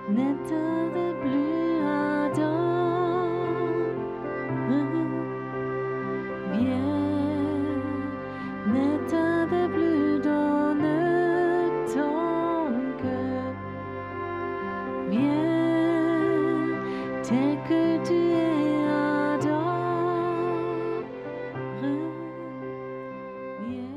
N'état de plus ardent, viens, n'état de plus dans ton cœur, viens, tel que tu es ardent, viens.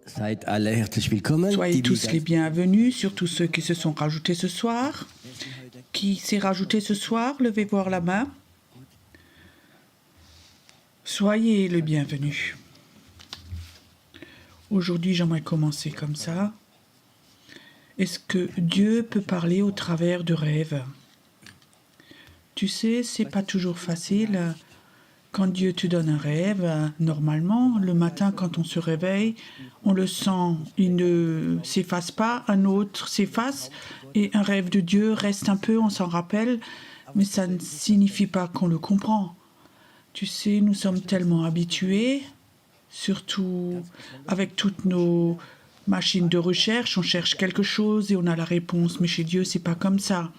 Seid alle herzlich willkommen. Soyez tous les bienvenus, surtout ceux qui se sont rajoutés ce soir. Qui s'est rajouté ce soir, levez voir la main. Soyez le bienvenu. Aujourd'hui, j'aimerais commencer comme ça. Est-ce que Dieu peut parler au travers de rêves? Tu sais, c'est pas toujours facile. Quand Dieu te donne un rêve, normalement, le matin, quand on se réveille, on le sent, il ne s'efface pas, un autre s'efface, et un rêve de Dieu reste un peu, on s'en rappelle, mais ça ne signifie pas qu'on le comprend. Tu sais, nous sommes tellement habitués, surtout avec toutes nos machines de recherche, on cherche quelque chose et on a la réponse, mais chez Dieu, c'est pas comme ça.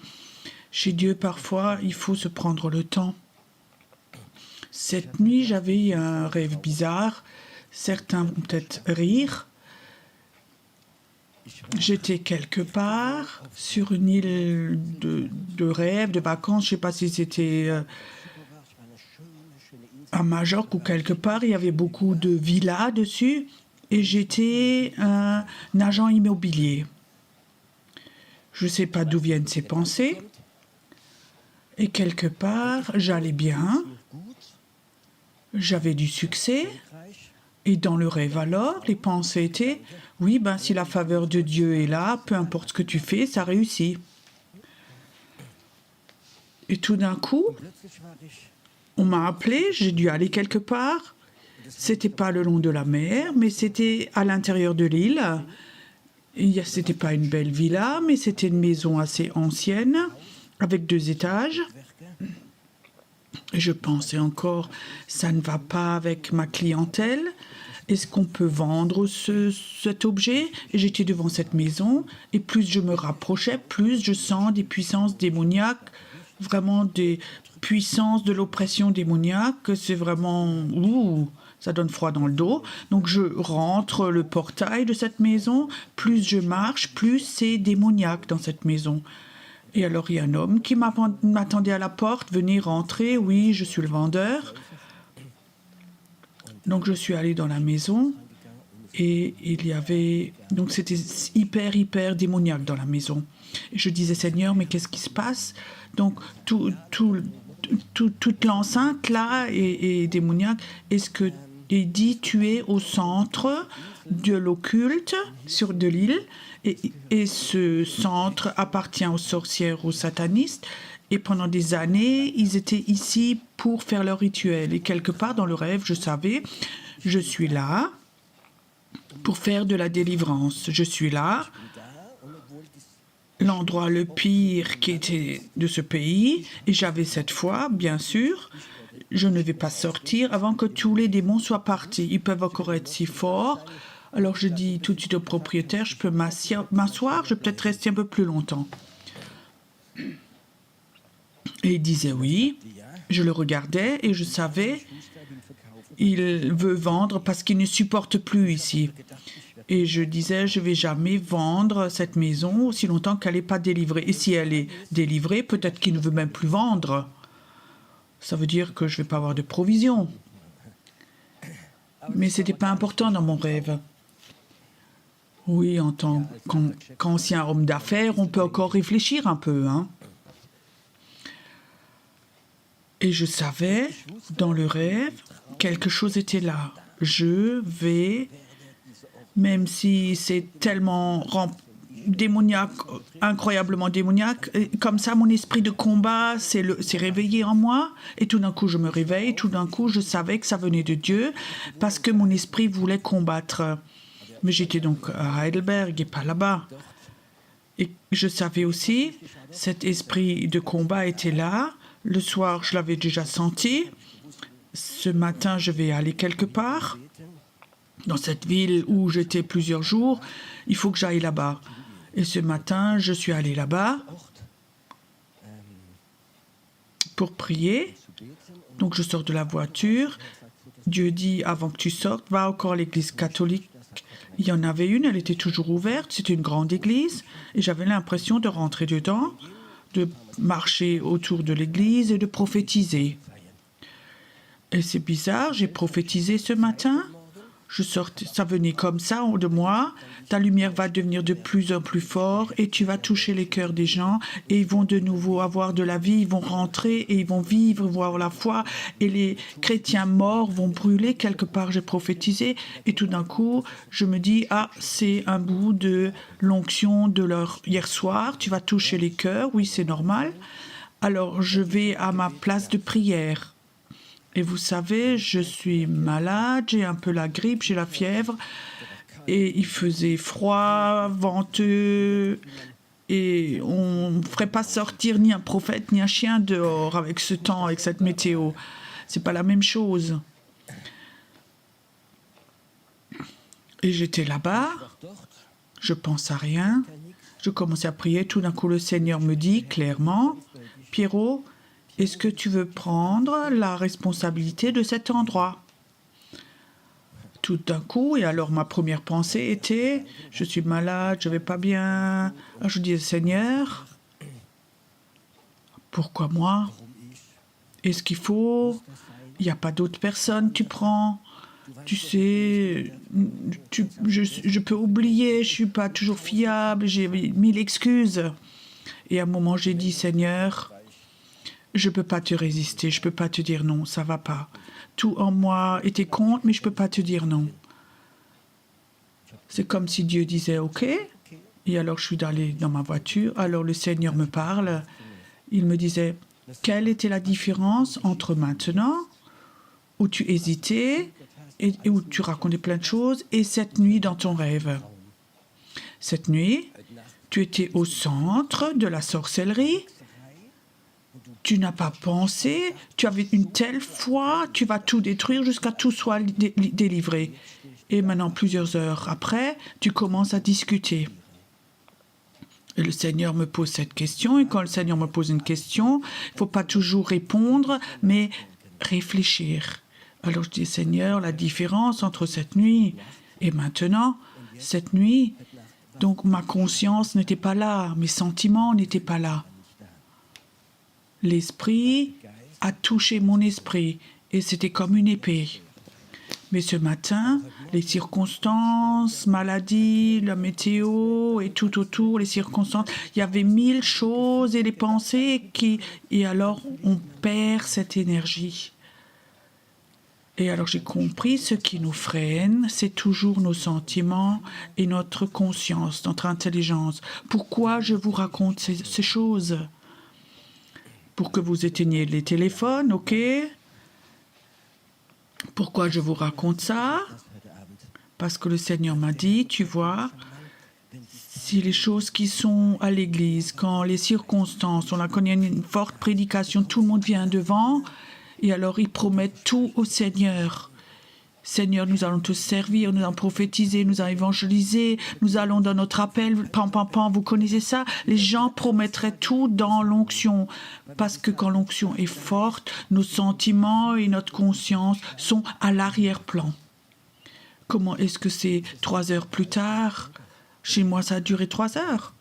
Chez Dieu, parfois, il faut se prendre le temps. Cette nuit, j'avais un rêve bizarre. Certains vont peut-être rire. J'étais quelque part sur une île de rêve, de vacances. Je ne sais pas si c'était à Majorque ou quelque part. Il y avait beaucoup de villas dessus. Et j'étais un agent immobilier. Je ne sais pas d'où viennent ces pensées. Et quelque part, j'allais bien. J'avais du succès, et dans le rêve alors, les pensées étaient « Oui, ben, si la faveur de Dieu est là, peu importe ce que tu fais, ça réussit. » Et tout d'un coup, on m'a appelé, j'ai dû aller quelque part. C'était pas le long de la mer, mais c'était à l'intérieur de l'île. C'était pas une belle villa, mais c'était une maison assez ancienne, avec 2 étages. Je pensais encore, ça ne va pas avec ma clientèle. Est-ce qu'on peut vendre cet objet? Et j'étais devant cette maison, et plus je me rapprochais, plus je sens des puissances démoniaques, vraiment des puissances de l'oppression démoniaque. C'est vraiment... Ouh, ça donne froid dans le dos. Donc je rentre le portail de cette maison, plus je marche, plus c'est démoniaque dans cette maison. Et alors, il y a un homme qui m'attendait à la porte, venez rentrer, oui, je suis le vendeur. Donc, je suis allée dans la maison et il y avait... Donc, c'était hyper démoniaque dans la maison. Et je disais, Seigneur, mais qu'est-ce qui se passe? Donc, toute l'enceinte, là, est démoniaque. Est-ce que... Il dit, tu es au centre de l'occulte de l'île. Et ce centre appartient aux sorcières, aux satanistes. Et pendant des années, ils étaient ici pour faire leur rituel. Et quelque part dans le rêve, je savais, je suis là pour faire de la délivrance. Je suis là, l'endroit le pire qui était de ce pays. Et j'avais cette foi, bien sûr, je ne vais pas sortir avant que tous les démons soient partis. Ils peuvent encore être si forts. Alors je dis tout de suite au propriétaire, je peux m'asseoir, je peux peut-être rester un peu plus longtemps. Et il disait oui. Je le regardais et je savais, il veut vendre parce qu'il ne supporte plus ici. Et je disais, je ne vais jamais vendre cette maison aussi longtemps qu'elle n'est pas délivrée. Et si elle est délivrée, peut-être qu'il ne veut même plus vendre. Ça veut dire que je ne vais pas avoir de provision. Mais ce n'était pas important dans mon rêve. Oui, en tant qu'ancien homme d'affaires, on peut encore réfléchir un peu, hein. Et je savais, dans le rêve, quelque chose était là. Je vais même si c'est tellement démoniaque, incroyablement démoniaque. Et comme ça, mon esprit de combat s'est réveillé en moi. Et tout d'un coup, je me réveille. Tout d'un coup, je savais que ça venait de Dieu parce que mon esprit voulait combattre. Mais j'étais donc à Heidelberg et pas là-bas. Et je savais aussi, cet esprit de combat était là. Le soir, je l'avais déjà senti. Ce matin, je vais aller quelque part. Dans cette ville où j'étais plusieurs jours, il faut que j'aille là-bas. Et ce matin, je suis allé là-bas pour prier. Donc je sors de la voiture. Dieu dit, avant que tu sortes, va encore à l'église catholique. Il y en avait une, elle était toujours ouverte. C'était une grande église. Et j'avais l'impression de rentrer dedans, de marcher autour de l'église et de prophétiser. Et c'est bizarre, j'ai prophétisé ce matin. Je sortais, ça venait comme ça de moi. Ta lumière va devenir de plus en plus forte et tu vas toucher les cœurs des gens et ils vont de nouveau avoir de la vie, ils vont rentrer et ils vont vivre, voir la foi et les chrétiens morts vont brûler quelque part. J'ai prophétisé et tout d'un coup, je me dis, ah, c'est un bout de l'onction de leur hier soir, tu vas toucher les cœurs, oui, c'est normal. Alors, je vais à ma place de prière. Et vous savez, je suis malade, j'ai un peu la grippe, j'ai la fièvre. Et il faisait froid, venteux. Et on ne ferait pas sortir ni un prophète ni un chien dehors avec ce temps, avec cette météo. C'est pas la même chose. Et j'étais là-bas, je pense à rien. Je commençais à prier, tout d'un coup le Seigneur me dit clairement, Pierrot, est-ce que tu veux prendre la responsabilité de cet endroit? Tout d'un coup, et alors ma première pensée était, je suis malade, je vais pas bien. Alors je dis, Seigneur, pourquoi moi? Est-ce qu'il faut? Il n'y a pas d'autres personnes, tu prends. Tu sais, je peux oublier, je suis pas toujours fiable, j'ai mille excuses. Et à un moment, j'ai dit, Seigneur, je ne peux pas te résister, je ne peux pas te dire non, ça ne va pas. Tout en moi était contre, mais je ne peux pas te dire non. C'est comme si Dieu disait OK. Et alors je suis allée dans ma voiture, alors le Seigneur me parle. Il me disait, quelle était la différence entre maintenant, où tu hésitais, et où tu racontais plein de choses, et cette nuit dans ton rêve? Cette nuit, tu étais au centre de la sorcellerie. Tu n'as pas pensé, tu avais une telle foi, tu vas tout détruire jusqu'à tout soit délivré. Et maintenant, plusieurs heures après, tu commences à discuter. Et le Seigneur me pose cette question, et quand le Seigneur me pose une question, il ne faut pas toujours répondre, mais réfléchir. Alors je dis, Seigneur, la différence entre cette nuit et maintenant, cette nuit, donc ma conscience n'était pas là, mes sentiments n'étaient pas là. L'esprit a touché mon esprit et c'était comme une épée. Mais ce matin, les circonstances, maladie, la météo et tout autour, les circonstances, il y avait mille choses et les pensées et alors on perd cette énergie. Et alors j'ai compris, ce qui nous freine, c'est toujours nos sentiments et notre conscience, notre intelligence. Pourquoi je vous raconte ces choses ? Pour que vous éteigniez les téléphones, ok? Pourquoi je vous raconte ça? Parce que le Seigneur m'a dit, tu vois, si les choses qui sont à l'église, quand les circonstances, on a connu une forte prédication, tout le monde vient devant, et alors ils promettent tout au Seigneur. Seigneur, nous allons te servir, nous allons prophétiser, nous allons évangéliser, nous allons dans notre appel, pam, pam, pam, vous connaissez ça? Les gens promettraient tout dans l'onction, parce que quand l'onction est forte, nos sentiments et notre conscience sont à l'arrière-plan. Comment est-ce que c'est 3 heures plus tard? Chez moi, ça a duré 3 heures.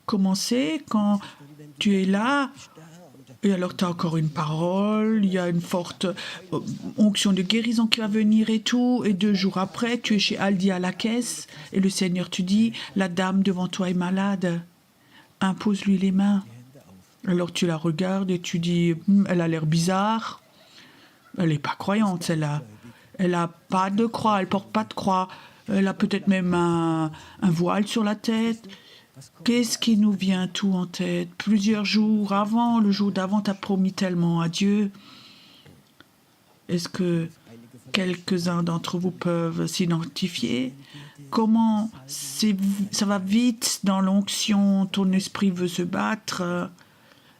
Comment c'est quand tu es là? Et alors, tu as encore une parole, il y a une forte onction de guérison qui va venir et tout. Et 2 jours après, tu es chez Aldi à la caisse et le Seigneur te dit, la dame devant toi est malade, impose-lui les mains. Alors tu la regardes et tu dis, elle a l'air bizarre. Elle n'est pas croyante, celle-là. Elle n'a pas de croix, elle ne porte pas de croix. Elle a peut-être même un voile sur la tête. Qu'est-ce qui nous vient tout en tête? Plusieurs jours avant, le jour d'avant, tu as promis tellement à Dieu. Est-ce que quelques-uns d'entre vous peuvent s'identifier? Comment ça va vite dans l'onction, ton esprit veut se battre,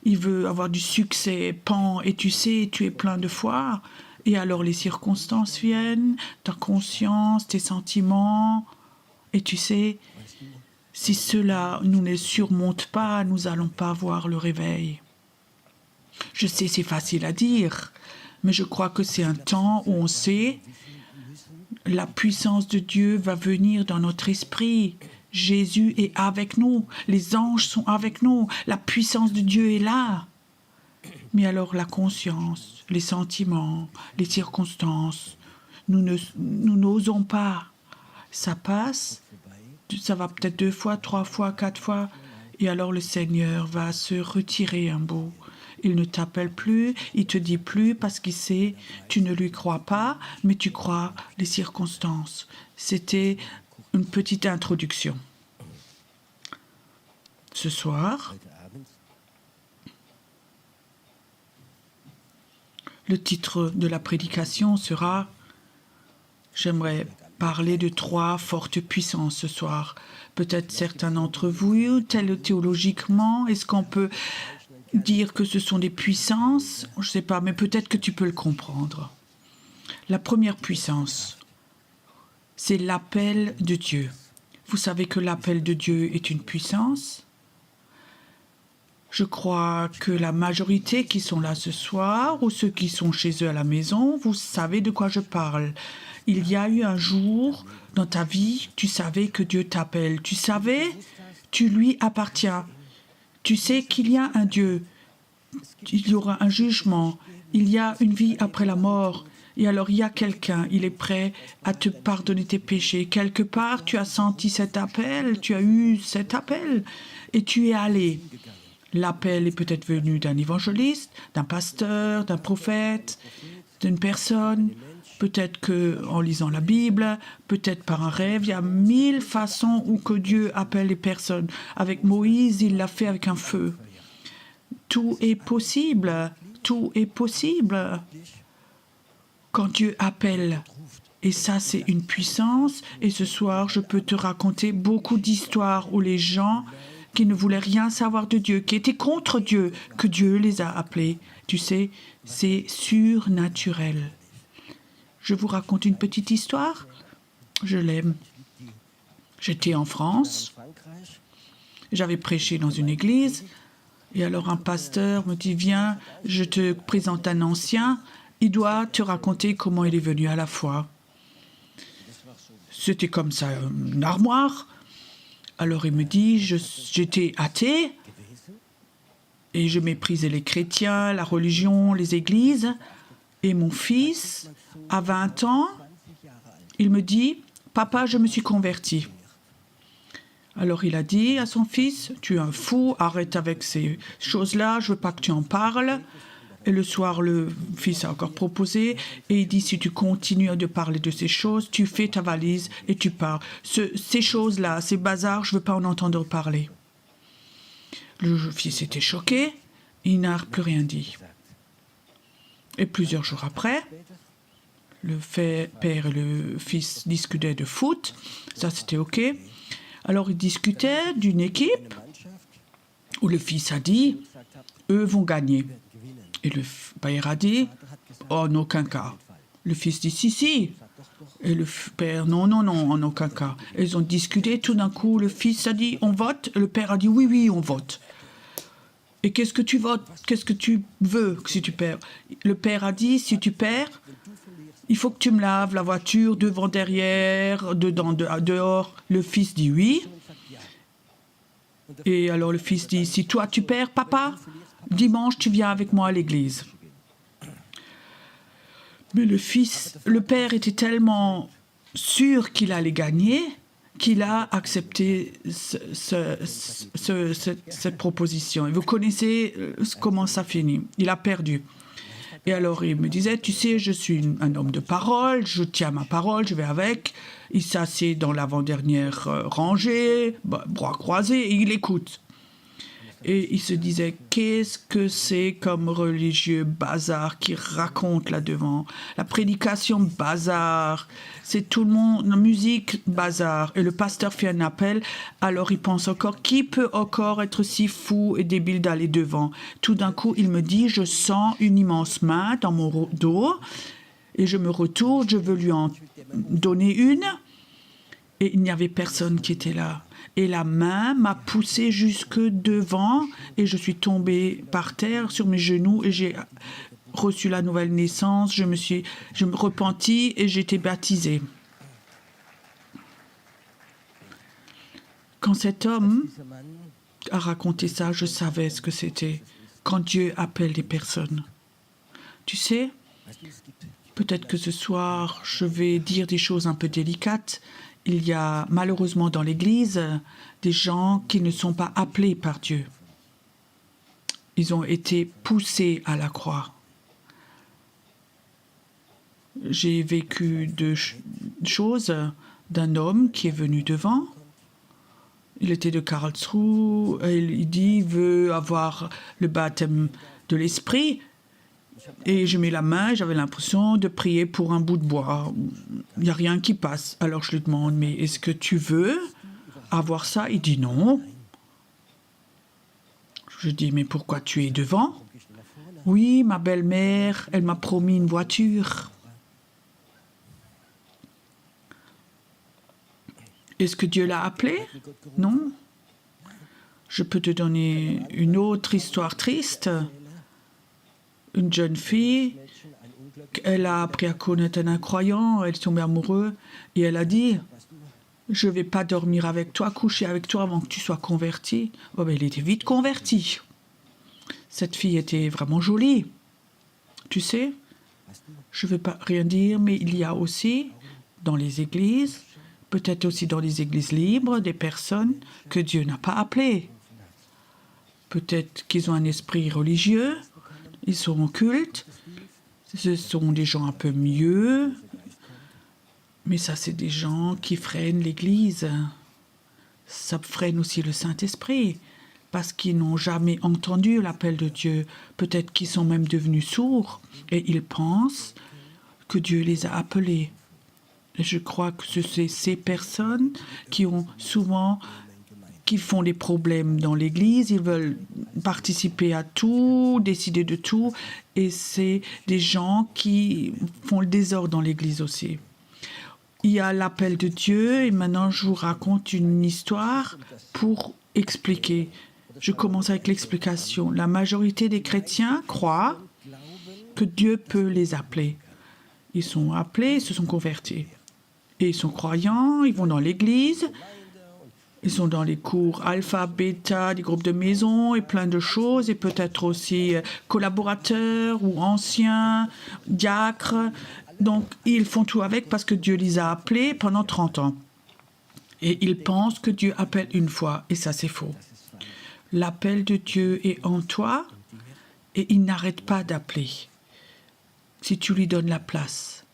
il veut avoir du succès, pan, et tu sais, tu es plein de foi. Et alors les circonstances viennent, ta conscience, tes sentiments, et tu sais, si cela nous ne surmonte pas, nous n'allons pas voir le réveil. Je sais, c'est facile à dire, mais je crois que c'est un temps où on sait la puissance de Dieu va venir dans notre esprit. Jésus est avec nous, les anges sont avec nous, la puissance de Dieu est là. Mais alors la conscience, les sentiments, les circonstances, nous n'osons pas. Ça passe, ça va peut-être 2 fois, 3 fois, 4 fois, et alors le Seigneur va se retirer un bout. Il ne t'appelle plus, il te dit plus parce qu'il sait, tu ne lui crois pas, mais tu crois les circonstances. C'était une petite introduction. Ce soir, le titre de la prédication sera « J'aimerais parler de 3 fortes puissances ce soir ». Peut-être certains d'entre vous, théologiquement, est-ce qu'on peut dire que ce sont des puissances? Je ne sais pas, mais peut-être que tu peux le comprendre. La première puissance, c'est l'appel de Dieu. Vous savez que l'appel de Dieu est une puissance? Je crois que la majorité qui sont là ce soir, ou ceux qui sont chez eux à la maison, vous savez de quoi je parle. Il y a eu un jour dans ta vie, tu savais que Dieu t'appelle. Tu savais, tu lui appartiens. Tu sais qu'il y a un Dieu. Il y aura un jugement. Il y a une vie après la mort. Et alors il y a quelqu'un, il est prêt à te pardonner tes péchés. Quelque part, tu as senti cet appel, tu as eu cet appel et tu es allé. L'appel est peut-être venu d'un évangéliste, d'un pasteur, d'un prophète, d'une personne. Peut-être qu'en lisant la Bible, peut-être par un rêve. Il y a 1000 façons où que Dieu appelle les personnes. Avec Moïse, il l'a fait avec un feu. Tout est possible. Tout est possible. Quand Dieu appelle. Et ça, c'est une puissance. Et ce soir, je peux te raconter beaucoup d'histoires où les gens qui ne voulaient rien savoir de Dieu, qui étaient contre Dieu, que Dieu les a appelés. Tu sais, c'est surnaturel. Je vous raconte une petite histoire. Je l'aime. J'étais en France. J'avais prêché dans une église. Et alors un pasteur me dit, viens, je te présente un ancien. Il doit te raconter comment il est venu à la foi. C'était comme ça, une armoire. Alors il me dit, j'étais athée. Et je méprisais les chrétiens, la religion, les églises. Et mon fils, à 20 ans, il me dit, « Papa, je me suis converti. » Alors il a dit à son fils, « Tu es un fou, arrête avec ces choses-là, je ne veux pas que tu en parles. » Et le soir, le fils a encore proposé, et il dit, « Si tu continues de parler de ces choses, tu fais ta valise et tu pars. Ces choses-là, ces bazars, je ne veux pas en entendre parler. » Le fils était choqué, il n'a plus rien dit. Et plusieurs jours après, le père et le fils discutaient de foot. Ça, c'était OK. Alors, ils discutaient d'une équipe où le fils a dit, eux vont gagner. Et le père a dit, en aucun cas. Le fils dit, si. Et le père, non, en aucun cas. Et ils ont discuté. Tout d'un coup, le fils a dit, on vote. Et le père a dit, oui, on vote. Et qu'est-ce que tu votes? Qu'est-ce que tu veux si tu perds? Le père a dit, si tu perds, il faut que tu me laves la voiture, devant, derrière, dedans, dehors. Le fils dit oui. Et alors le fils dit, si toi tu perds, papa, dimanche tu viens avec moi à l'église. Mais le père était tellement sûr qu'il allait gagner qu'il a accepté cette proposition. Et vous connaissez comment ça finit. Il a perdu. Et alors il me disait, tu sais, je suis un homme de parole, je tiens ma parole, je vais avec. Il s'assied dans l'avant-dernière rangée, bras croisés, et il écoute. Et il se disait, qu'est-ce que c'est comme religieux bazar qui raconte là-devant? La prédication bazar, c'est tout le monde, la musique bazar. Et le pasteur fait un appel, alors il pense encore, qui peut encore être si fou et débile d'aller devant? Tout d'un coup, il me dit, je sens une immense main dans mon dos, et je me retourne, je veux lui en donner une, et il n'y avait personne qui était là. Et la main m'a poussé jusque devant et je suis tombée par terre sur mes genoux et j'ai reçu la nouvelle naissance. Je me repentis et j'ai été baptisée. Quand cet homme a raconté ça, je savais ce que c'était. Quand Dieu appelle des personnes. Tu sais, peut-être que ce soir, je vais dire des choses un peu délicates. Il y a malheureusement dans l'Église des gens qui ne sont pas appelés par Dieu. Ils ont été poussés à la croix. J'ai vécu deux choses d'un homme qui est venu devant. Il était de Karlsruhe. Il dit, il veut avoir le baptême de l'esprit. Et je mets la main, j'avais l'impression de prier pour un bout de bois. Il n'y a rien qui passe. Alors je lui demande, mais est-ce que tu veux avoir ça? Il dit non. Je dis, mais pourquoi tu es devant? Oui, ma belle-mère, elle m'a promis une voiture. Est-ce que Dieu l'a appelé? Non. Je peux te donner une autre histoire triste. Une jeune fille, elle a appris à connaître un incroyant, elle est tombée amoureuse et elle a dit, je ne vais pas dormir avec toi, coucher avec toi avant que tu sois converti. Oh, ben, elle était vite convertie. Cette fille était vraiment jolie. Tu sais, je ne veux pas rien dire, mais il y a aussi dans les églises, peut-être aussi dans les églises libres, des personnes que Dieu n'a pas appelées. Peut-être qu'ils ont un esprit religieux, ils sont en culte, ce sont des gens un peu mieux, mais ça, c'est des gens qui freinent l'Église. Ça freine aussi le Saint-Esprit, parce qu'ils n'ont jamais entendu l'appel de Dieu. Peut-être qu'ils sont même devenus sourds, et ils pensent que Dieu les a appelés. Et je crois que c'est ces personnes qui ont souvent... qui font des problèmes dans l'Église, ils veulent participer à tout, décider de tout, et c'est des gens qui font le désordre dans l'Église aussi. Il y a l'appel de Dieu, et maintenant je vous raconte une histoire pour expliquer. Je commence avec l'explication. La majorité des chrétiens croient que Dieu peut les appeler. Ils sont appelés, ils se sont convertis. Et ils sont croyants, ils vont dans l'Église. Ils sont dans les cours alpha, bêta, des groupes de maison et plein de choses, et peut-être aussi collaborateurs ou anciens, diacres. Donc, ils font tout avec parce que Dieu les a appelés pendant 30 ans. Et ils pensent que Dieu appelle une fois, et ça, c'est faux. L'appel de Dieu est en toi, et il n'arrête pas d'appeler, si tu lui donnes la place.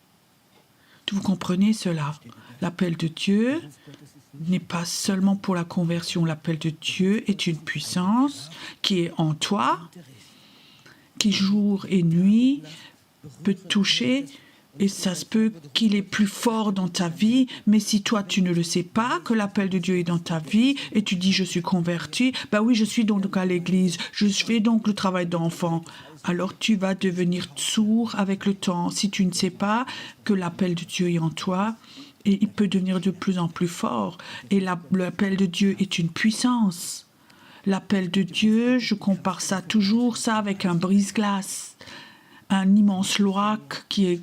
Vous comprenez cela? L'appel de Dieu n'est pas seulement pour la conversion. L'appel de Dieu est une puissance qui est en toi, qui jour et nuit peut te toucher, et ça se peut qu'il est plus fort dans ta vie, mais si toi tu ne le sais pas, que l'appel de Dieu est dans ta vie, et tu dis je suis converti, ben oui, je suis donc à l'église, je fais donc le travail d'enfant, alors tu vas devenir sourd avec le temps si tu ne sais pas que l'appel de Dieu est en toi. Et il peut devenir de plus en plus fort. Et l'appel de Dieu est une puissance. L'appel de Dieu, je compare ça toujours, ça avec un brise-glace. Un immense lac qui est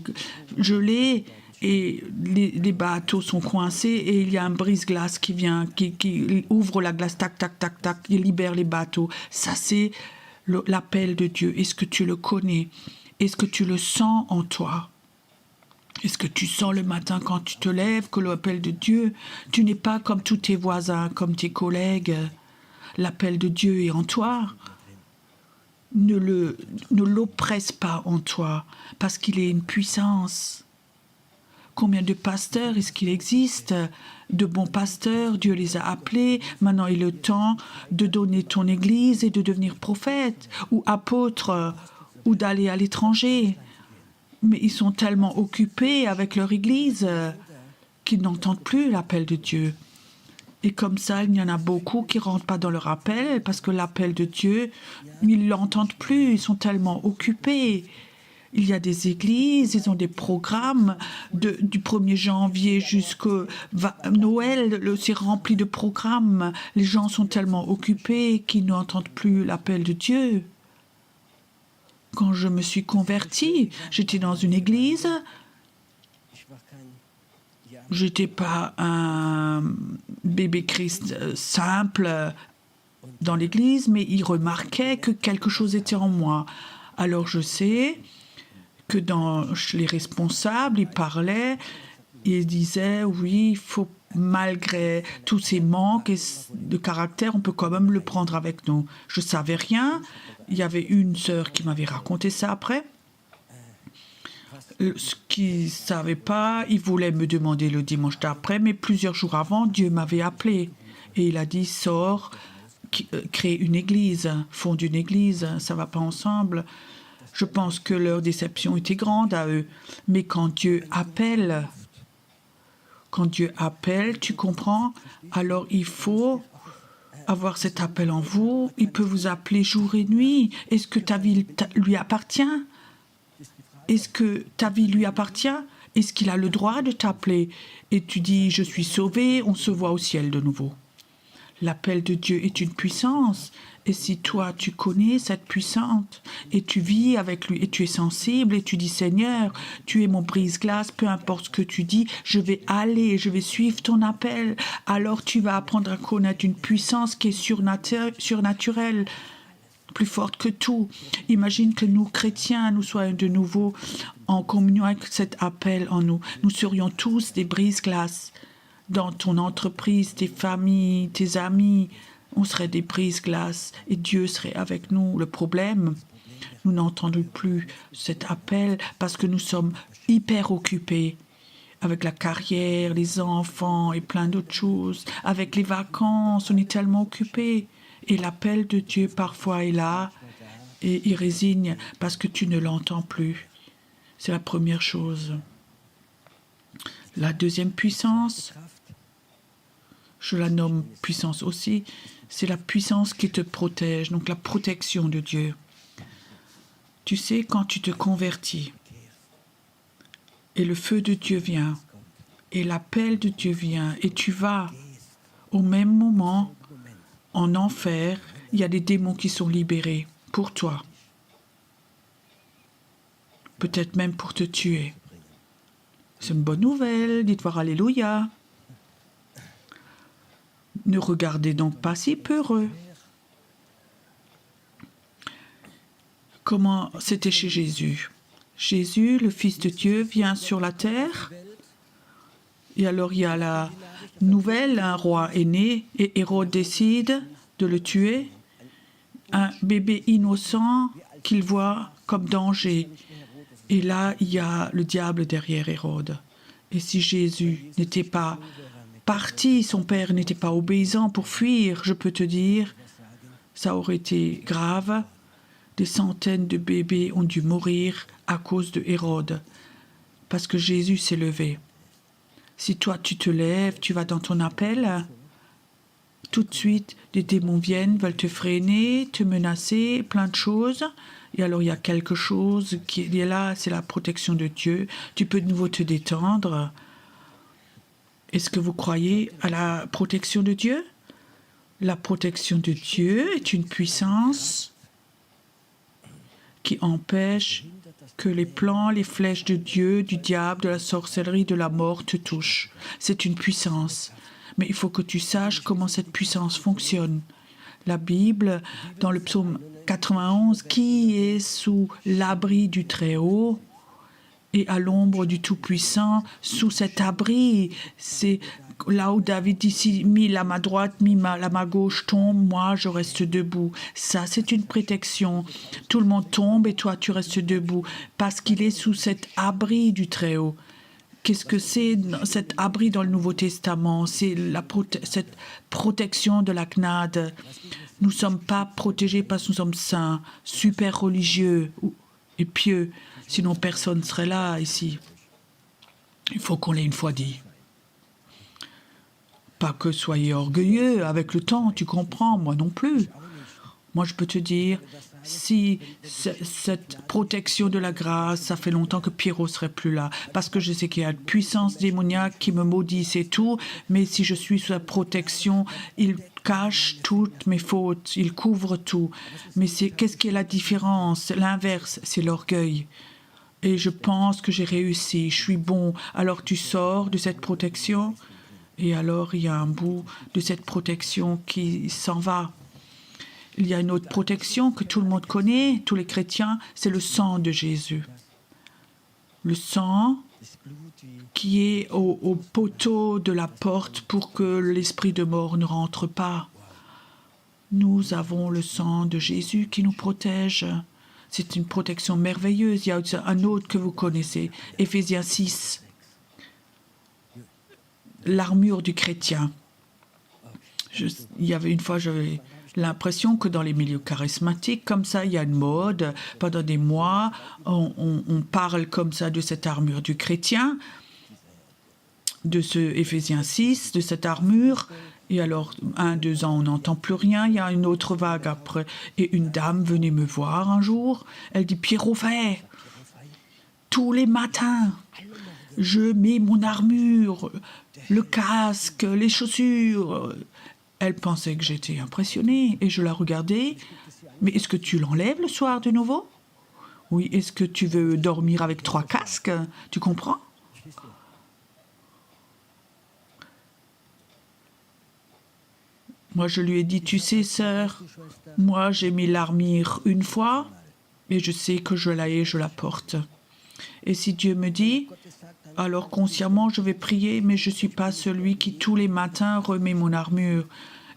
gelé et les bateaux sont coincés et il y a un brise-glace qui vient, qui ouvre la glace, tac, tac, tac, tac, et libère les bateaux. Ça, c'est l'appel de Dieu. Est-ce que tu le connais? Est-ce que tu le sens en toi? Est-ce que tu sens le matin quand tu te lèves que l'appel de Dieu, tu n'es pas comme tous tes voisins, comme tes collègues. L'appel de Dieu est en toi. ne l'oppresse pas en toi, parce qu'il est une puissance. Combien de pasteurs est-ce qu'il existe? De bons pasteurs, Dieu les a appelés. Maintenant, il est le temps de donner ton église et de devenir prophète ou apôtre ou d'aller à l'étranger. Mais ils sont tellement occupés avec leur église qu'ils n'entendent plus l'appel de Dieu. Et comme ça, il y en a beaucoup qui ne rentrent pas dans leur appel parce que l'appel de Dieu, ils ne l'entendent plus, ils sont tellement occupés. Il y a des églises, ils ont des programmes du 1er janvier jusqu'au Noël, c'est rempli de programmes. Les gens sont tellement occupés qu'ils n'entendent plus l'appel de Dieu. Quand je me suis convertie, j'étais dans une église. Je n'étais pas un bébé Christ simple dans l'église, mais il remarquait que quelque chose était en moi. Alors je sais que dans les responsables, ils parlaient, ils disaient, oui, il faut, malgré tous ces manques de caractère, on peut quand même le prendre avec nous. Je ne savais rien. Il y avait une sœur qui m'avait raconté ça après. Ce qu'il ne savait pas, il voulait me demander le dimanche d'après, mais plusieurs jours avant, Dieu m'avait appelé. Et il a dit, sors, crée une église, fonde une église, ça ne va pas ensemble. Je pense que leur déception était grande à eux. Mais quand Dieu appelle, tu comprends, alors il faut avoir cet appel en vous. Il peut vous appeler jour et nuit. Est-ce que ta vie lui appartient? Est-ce que ta vie lui appartient? Est-ce qu'il a le droit de t'appeler? Et tu dis, je suis sauvé, on se voit au ciel de nouveau. L'appel de Dieu est une puissance. Et si toi, tu connais cette puissance et tu vis avec lui et tu es sensible et tu dis, Seigneur, tu es mon brise-glace, peu importe ce que tu dis, je vais aller, je vais suivre ton appel. Alors tu vas apprendre à connaître une puissance qui est surnaturelle, plus forte que tout. Imagine que nous, chrétiens, nous soyons de nouveau en communion avec cet appel en nous. Nous serions tous des brise-glaces dans ton entreprise, tes familles, tes amis. On serait des brise-glaces et Dieu serait avec nous. Le problème, nous n'entendons plus cet appel parce que nous sommes hyper occupés avec la carrière, les enfants et plein d'autres choses. Avec les vacances, on est tellement occupés. Et l'appel de Dieu parfois est là et il résigne parce que tu ne l'entends plus. C'est la première chose. La deuxième puissance, je la nomme puissance aussi, c'est la puissance qui te protège, donc la protection de Dieu. Tu sais, quand tu te convertis et le feu de Dieu vient et l'appel de Dieu vient et tu vas au même moment en enfer, il y a des démons qui sont libérés pour toi. Peut-être même pour te tuer. C'est une bonne nouvelle, dites voir Alléluia. Ne regardez donc pas si peureux. Comment c'était chez Jésus? Jésus, le Fils de Dieu, vient sur la terre. Et alors il y a la nouvelle, un roi est né et Hérode décide de le tuer. Un bébé innocent qu'il voit comme danger. Et là, il y a le diable derrière Hérode. Et si Jésus n'était pas parti, son père n'était pas obéissant pour fuir, je peux te dire, ça aurait été grave. Des centaines de bébés ont dû mourir à cause de Hérode, parce que Jésus s'est levé. Si toi tu te lèves, tu vas dans ton appel, tout de suite des démons viennent, veulent te freiner, te menacer, plein de choses. Et alors il y a quelque chose qui est là, c'est la protection de Dieu. Tu peux de nouveau te détendre. Est-ce que vous croyez à la protection de Dieu? La protection de Dieu est une puissance qui empêche que les plans, les flèches de Dieu, du diable, de la sorcellerie, de la mort te touchent. C'est une puissance. Mais il faut que tu saches comment cette puissance fonctionne. La Bible, dans le psaume 91, qui est sous l'abri du Très-Haut et à l'ombre du Tout-Puissant, sous cet abri, c'est là où David dit, si mis à ma droite, à ma gauche tombe, moi je reste debout. Ça, c'est une protection. Tout le monde tombe et toi tu restes debout parce qu'il est sous cet abri du Très-Haut. Qu'est-ce que c'est cet abri dans le Nouveau Testament? C'est cette protection de la gnade. Nous ne sommes pas protégés parce que nous sommes saints, super religieux et pieux. Sinon, personne ne serait là ici. Il faut qu'on l'ait une fois dit. Pas que soyez orgueilleux avec le temps, tu comprends, moi non plus. Moi, je peux te dire, si cette protection de la grâce, ça fait longtemps que Pierrot serait plus là, parce que je sais qu'il y a une puissance démoniaque qui me maudit, c'est tout, mais si je suis sous la protection, il cache toutes mes fautes, il couvre tout. Mais qu'est-ce qui est la différence? L'inverse, c'est l'orgueil. Et je pense que j'ai réussi, je suis bon. Alors tu sors de cette protection, et alors il y a un bout de cette protection qui s'en va. Il y a une autre protection que tout le monde connaît, tous les chrétiens, c'est le sang de Jésus. Le sang qui est au poteau de la porte pour que l'esprit de mort ne rentre pas. Nous avons le sang de Jésus qui nous protège. C'est une protection merveilleuse. Il y a un autre que vous connaissez, Éphésiens 6. L'armure du chrétien. Il y avait une fois, j'avais l'impression que dans les milieux charismatiques, comme ça, il y a une mode. Pendant des mois, on parle comme ça de cette armure du chrétien, de ce Éphésiens 6, de cette armure. Et alors, 1-2 ans, on n'entend plus rien. Il y a une autre vague après. Et une dame venait me voir un jour. Elle dit, Pierrot fait, tous les matins, je mets mon armure, le casque, les chaussures. Elle pensait que j'étais impressionnée et je la regardais. Mais est-ce que tu l'enlèves le soir de nouveau? Oui, est-ce que tu veux dormir avec 3 casques? Tu comprends? Moi, je lui ai dit, tu sais, sœur, moi, j'ai mis l'armure une fois et je sais que je la porte. Et si Dieu me dit, alors consciemment, je vais prier, mais je ne suis pas celui qui, tous les matins, remet mon armure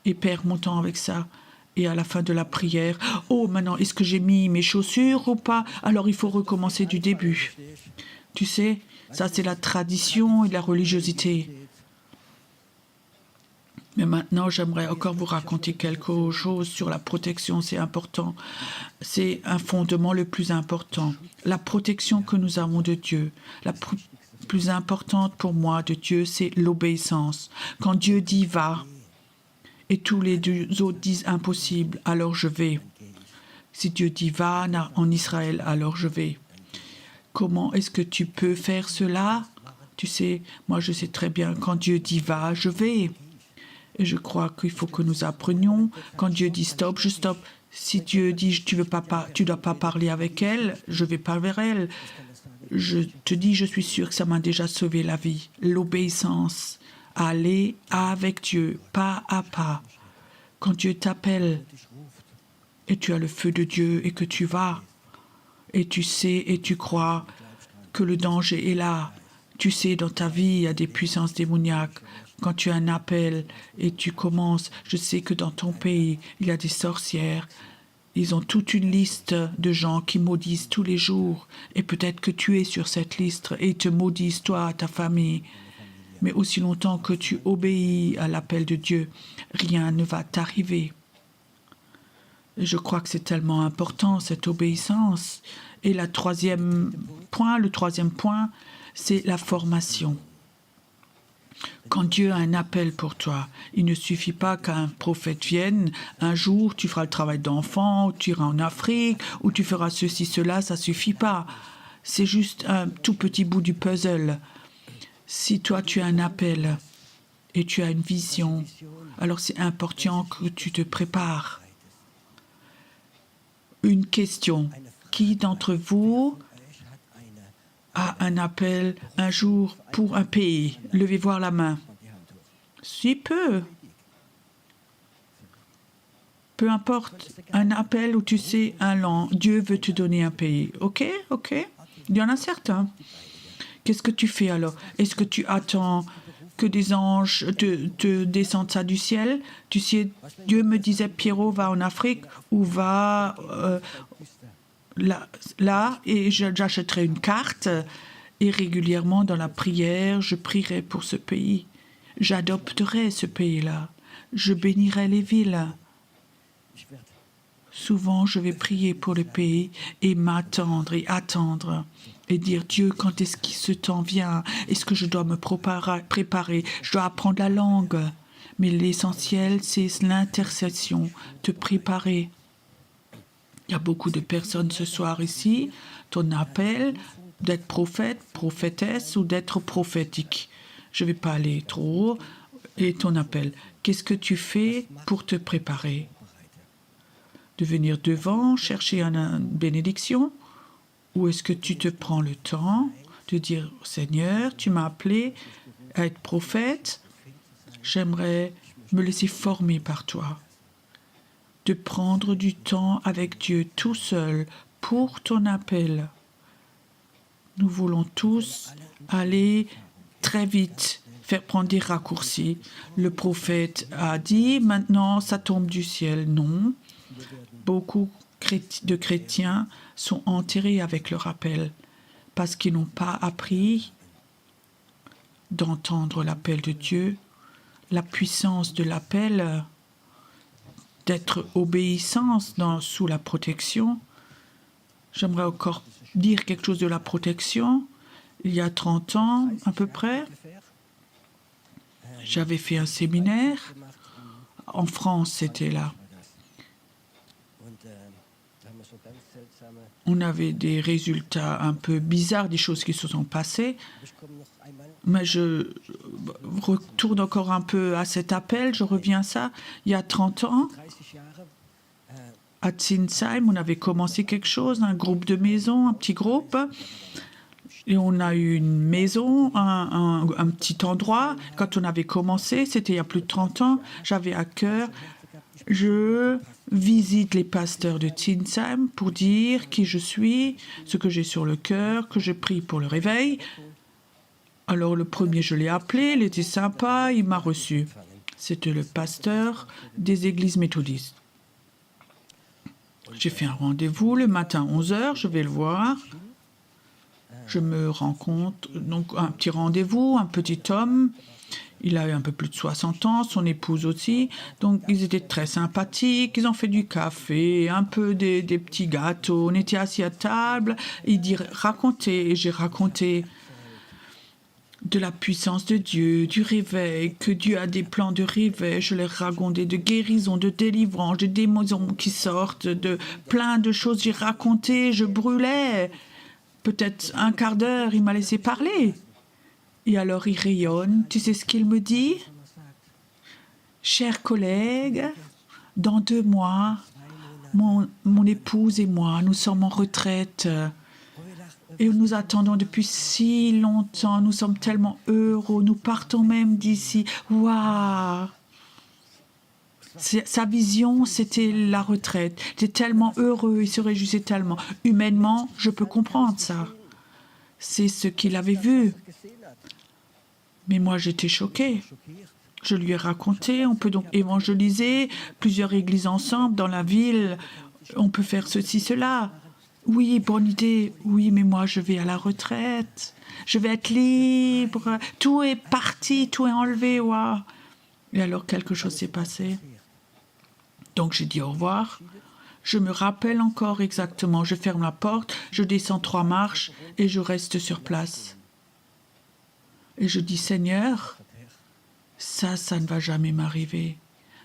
et perd mon temps avec ça. Et à la fin de la prière, oh, maintenant, est-ce que j'ai mis mes chaussures ou pas? Alors, il faut recommencer du début. Tu sais, ça, c'est la tradition et la religiosité. Mais maintenant, j'aimerais encore vous raconter quelque chose sur la protection, c'est important. C'est un fondement le plus important. La protection que nous avons de Dieu, la plus importante pour moi de Dieu, c'est l'obéissance. Quand Dieu dit « va », et tous les deux autres disent « impossible », alors je vais. Si Dieu dit « va en Israël », alors je vais. Comment est-ce que tu peux faire cela? Tu sais, moi je sais très bien, quand Dieu dit « va », je vais. Et je crois qu'il faut que nous apprenions, quand Dieu dit stop, je stoppe. Si Dieu dit tu dois pas parler avec elle, je vais pas vers elle. Je te dis, je suis sûre que ça m'a déjà sauvé la vie. L'obéissance, aller avec Dieu, pas à pas. Quand Dieu t'appelle et tu as le feu de Dieu et que tu vas, et tu sais et tu crois que le danger est là. Tu sais, dans ta vie, il y a des puissances démoniaques. Quand tu as un appel et tu commences, je sais que dans ton pays, il y a des sorcières. Ils ont toute une liste de gens qui maudissent tous les jours. Et peut-être que tu es sur cette liste et te maudissent, toi, ta famille. Mais aussi longtemps que tu obéis à l'appel de Dieu, rien ne va t'arriver. Et je crois que c'est tellement important, cette obéissance. Et le troisième point, c'est la formation. Quand Dieu a un appel pour toi, il ne suffit pas qu'un prophète vienne, un jour tu feras le travail d'enfant, ou tu iras en Afrique, ou tu feras ceci, cela, ça ne suffit pas. C'est juste un tout petit bout du puzzle. Si toi tu as un appel et tu as une vision, alors c'est important que tu te prépares. Une question. Qui d'entre vous a un appel un jour pour un pays? Levez voir la main. Si peu. Peu importe. Un appel où tu sais un land. Dieu veut te donner un pays. Ok. Il y en a certains. Qu'est-ce que tu fais alors? Est-ce que tu attends que des anges te descendent ça du ciel. Tu sais, Dieu me disait, Pierrot, va en Afrique ou va là et j'achèterai une carte. Et régulièrement dans la prière, je prierai pour ce pays. J'adopterai ce pays-là. Je bénirai les villes. Souvent, je vais prier pour le pays et m'attendre et attendre et dire, Dieu, quand est-ce que ce temps vient? Est-ce que je dois me préparer? Je dois apprendre la langue. Mais l'essentiel, c'est l'intercession, te préparer. Il y a beaucoup de personnes ce soir ici. Ton appel d'être prophète, prophétesse ou d'être prophétique. Je ne vais pas aller trop haut. Et ton appel. Qu'est-ce que tu fais pour te préparer? De venir devant, chercher une bénédiction? Ou est-ce que tu te prends le temps de dire, Seigneur, tu m'as appelé à être prophète, j'aimerais me laisser former par toi. De prendre du temps avec Dieu tout seul pour ton appel. Nous voulons tous aller très vite, faire prendre des raccourcis. Le prophète a dit, maintenant ça tombe du ciel. Non. Beaucoup de chrétiens sont enterrés avec leur appel parce qu'ils n'ont pas appris d'entendre l'appel de Dieu, la puissance de l'appel, d'être obéissance sous la protection. J'aimerais encore dire quelque chose de la protection. Il y a 30 ans, à peu près, j'avais fait un séminaire. En France, c'était là. On avait des résultats un peu bizarres, des choses qui se sont passées. Mais je retourne encore un peu à cet appel, je reviens à ça. Il y a 30 ans, à Zinsheim, on avait commencé quelque chose, un groupe de maisons, un petit groupe. Et on a eu une maison, un petit endroit. Quand on avait commencé, c'était il y a plus de 30 ans, j'avais à cœur, je visite les pasteurs de Zinsheim pour dire qui je suis, ce que j'ai sur le cœur, que je prie pour le réveil. Alors le premier, je l'ai appelé, il était sympa, il m'a reçu. C'était le pasteur des églises méthodistes. J'ai fait un rendez-vous le matin 11h, je vais le voir. Je me rends compte, donc un petit rendez-vous, un petit homme. Il a eu un peu plus de 60 ans, son épouse aussi. Donc, ils étaient très sympathiques. Ils ont fait du café, un peu des petits gâteaux. On était assis à table. Il dit, racontez. Et j'ai raconté de la puissance de Dieu, du réveil, que Dieu a des plans de réveil. Je leur racontais de guérison, de délivrance, de démons qui sortent, de plein de choses. J'ai raconté, je brûlais. Peut-être un quart d'heure, il m'a laissé parler. Et alors il rayonne. Tu sais ce qu'il me dit? Chers collègues, dans 2 mois, mon épouse et moi, nous sommes en retraite. Et nous attendons depuis si longtemps. Nous sommes tellement heureux. Nous partons même d'ici. Waouh! Sa vision, c'était la retraite. Il était tellement heureux, il se réjouissait tellement. Humainement, je peux comprendre ça. C'est ce qu'il avait vu. Mais moi, j'étais choquée. Je lui ai raconté, on peut donc évangéliser plusieurs églises ensemble dans la ville. On peut faire ceci, cela. Oui, bonne idée. Oui, mais moi, je vais à la retraite. Je vais être libre. Tout est parti, tout est enlevé. Waouh. Et alors, quelque chose s'est passé. Donc, j'ai dit au revoir. Je me rappelle encore exactement. Je ferme la porte, je descends 3 marches et je reste sur place. Et je dis, Seigneur, ça ne va jamais m'arriver.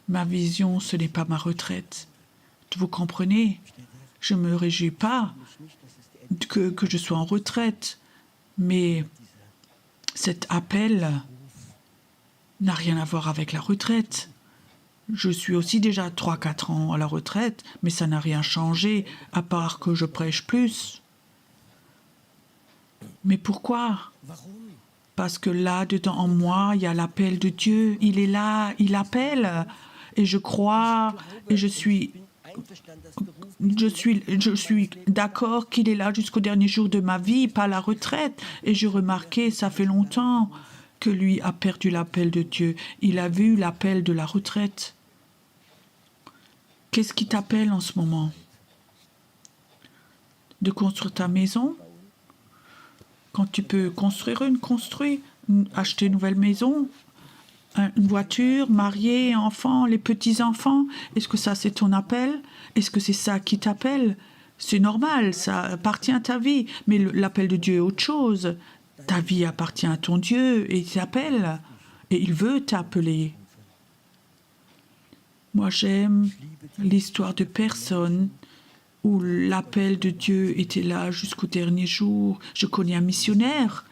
Ma vision, ce n'est pas ma retraite. Vous comprenez? Je ne me réjouis pas que je sois en retraite. Mais cet appel n'a rien à voir avec la retraite. Je suis aussi déjà 3-4 ans à la retraite, mais ça n'a rien changé, à part que je prêche plus. Mais pourquoi? Parce que là, dedans en moi, il y a l'appel de Dieu. Il est là, il appelle. Et je crois, et je suis d'accord qu'il est là jusqu'au dernier jour de ma vie, pas la retraite. Et j'ai remarqué, ça fait longtemps que lui a perdu l'appel de Dieu. Il a vu l'appel de la retraite. Qu'est-ce qui t'appelle en ce moment? De construire ta maison? Quand tu peux construire construis. Acheter une nouvelle maison, une voiture, marier, enfants, les petits-enfants. Est-ce que ça, c'est ton appel? Est-ce que c'est ça qui t'appelle? C'est normal, ça appartient à ta vie. Mais l'appel de Dieu est autre chose. Ta vie appartient à ton Dieu et il t'appelle. Et il veut t'appeler. Moi, j'aime l'histoire de personnes où l'appel de Dieu était là jusqu'au dernier jour. Je connais un missionnaire.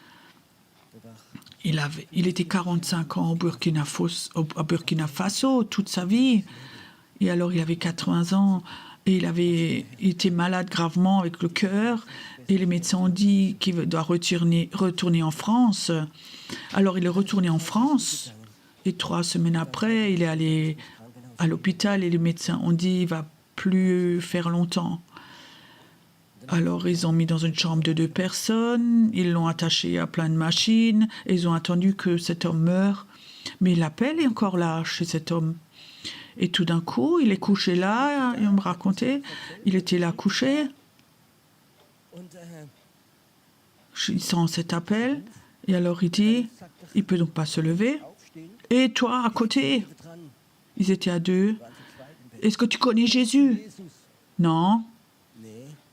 Il était 45 ans à Burkina Faso toute sa vie. Et alors, il avait 80 ans. Et il était malade gravement avec le cœur. Et les médecins ont dit qu'il doit retourner en France. Alors, il est retourné en France. Et 3 semaines après, il est allé à l'hôpital. Et les médecins ont dit qu'il ne va plus faire longtemps. Alors, ils ont mis dans une chambre de 2 personnes. Ils l'ont attaché à plein de machines. Et ils ont attendu que cet homme meure. Mais l'appel est encore là chez cet homme. Et tout d'un coup, il est couché là, et on me racontait, il était là couché. Il sent cet appel, et alors il dit, il peut donc pas se lever. Et toi, à côté, ils étaient à 2. Est-ce que tu connais Jésus? Non.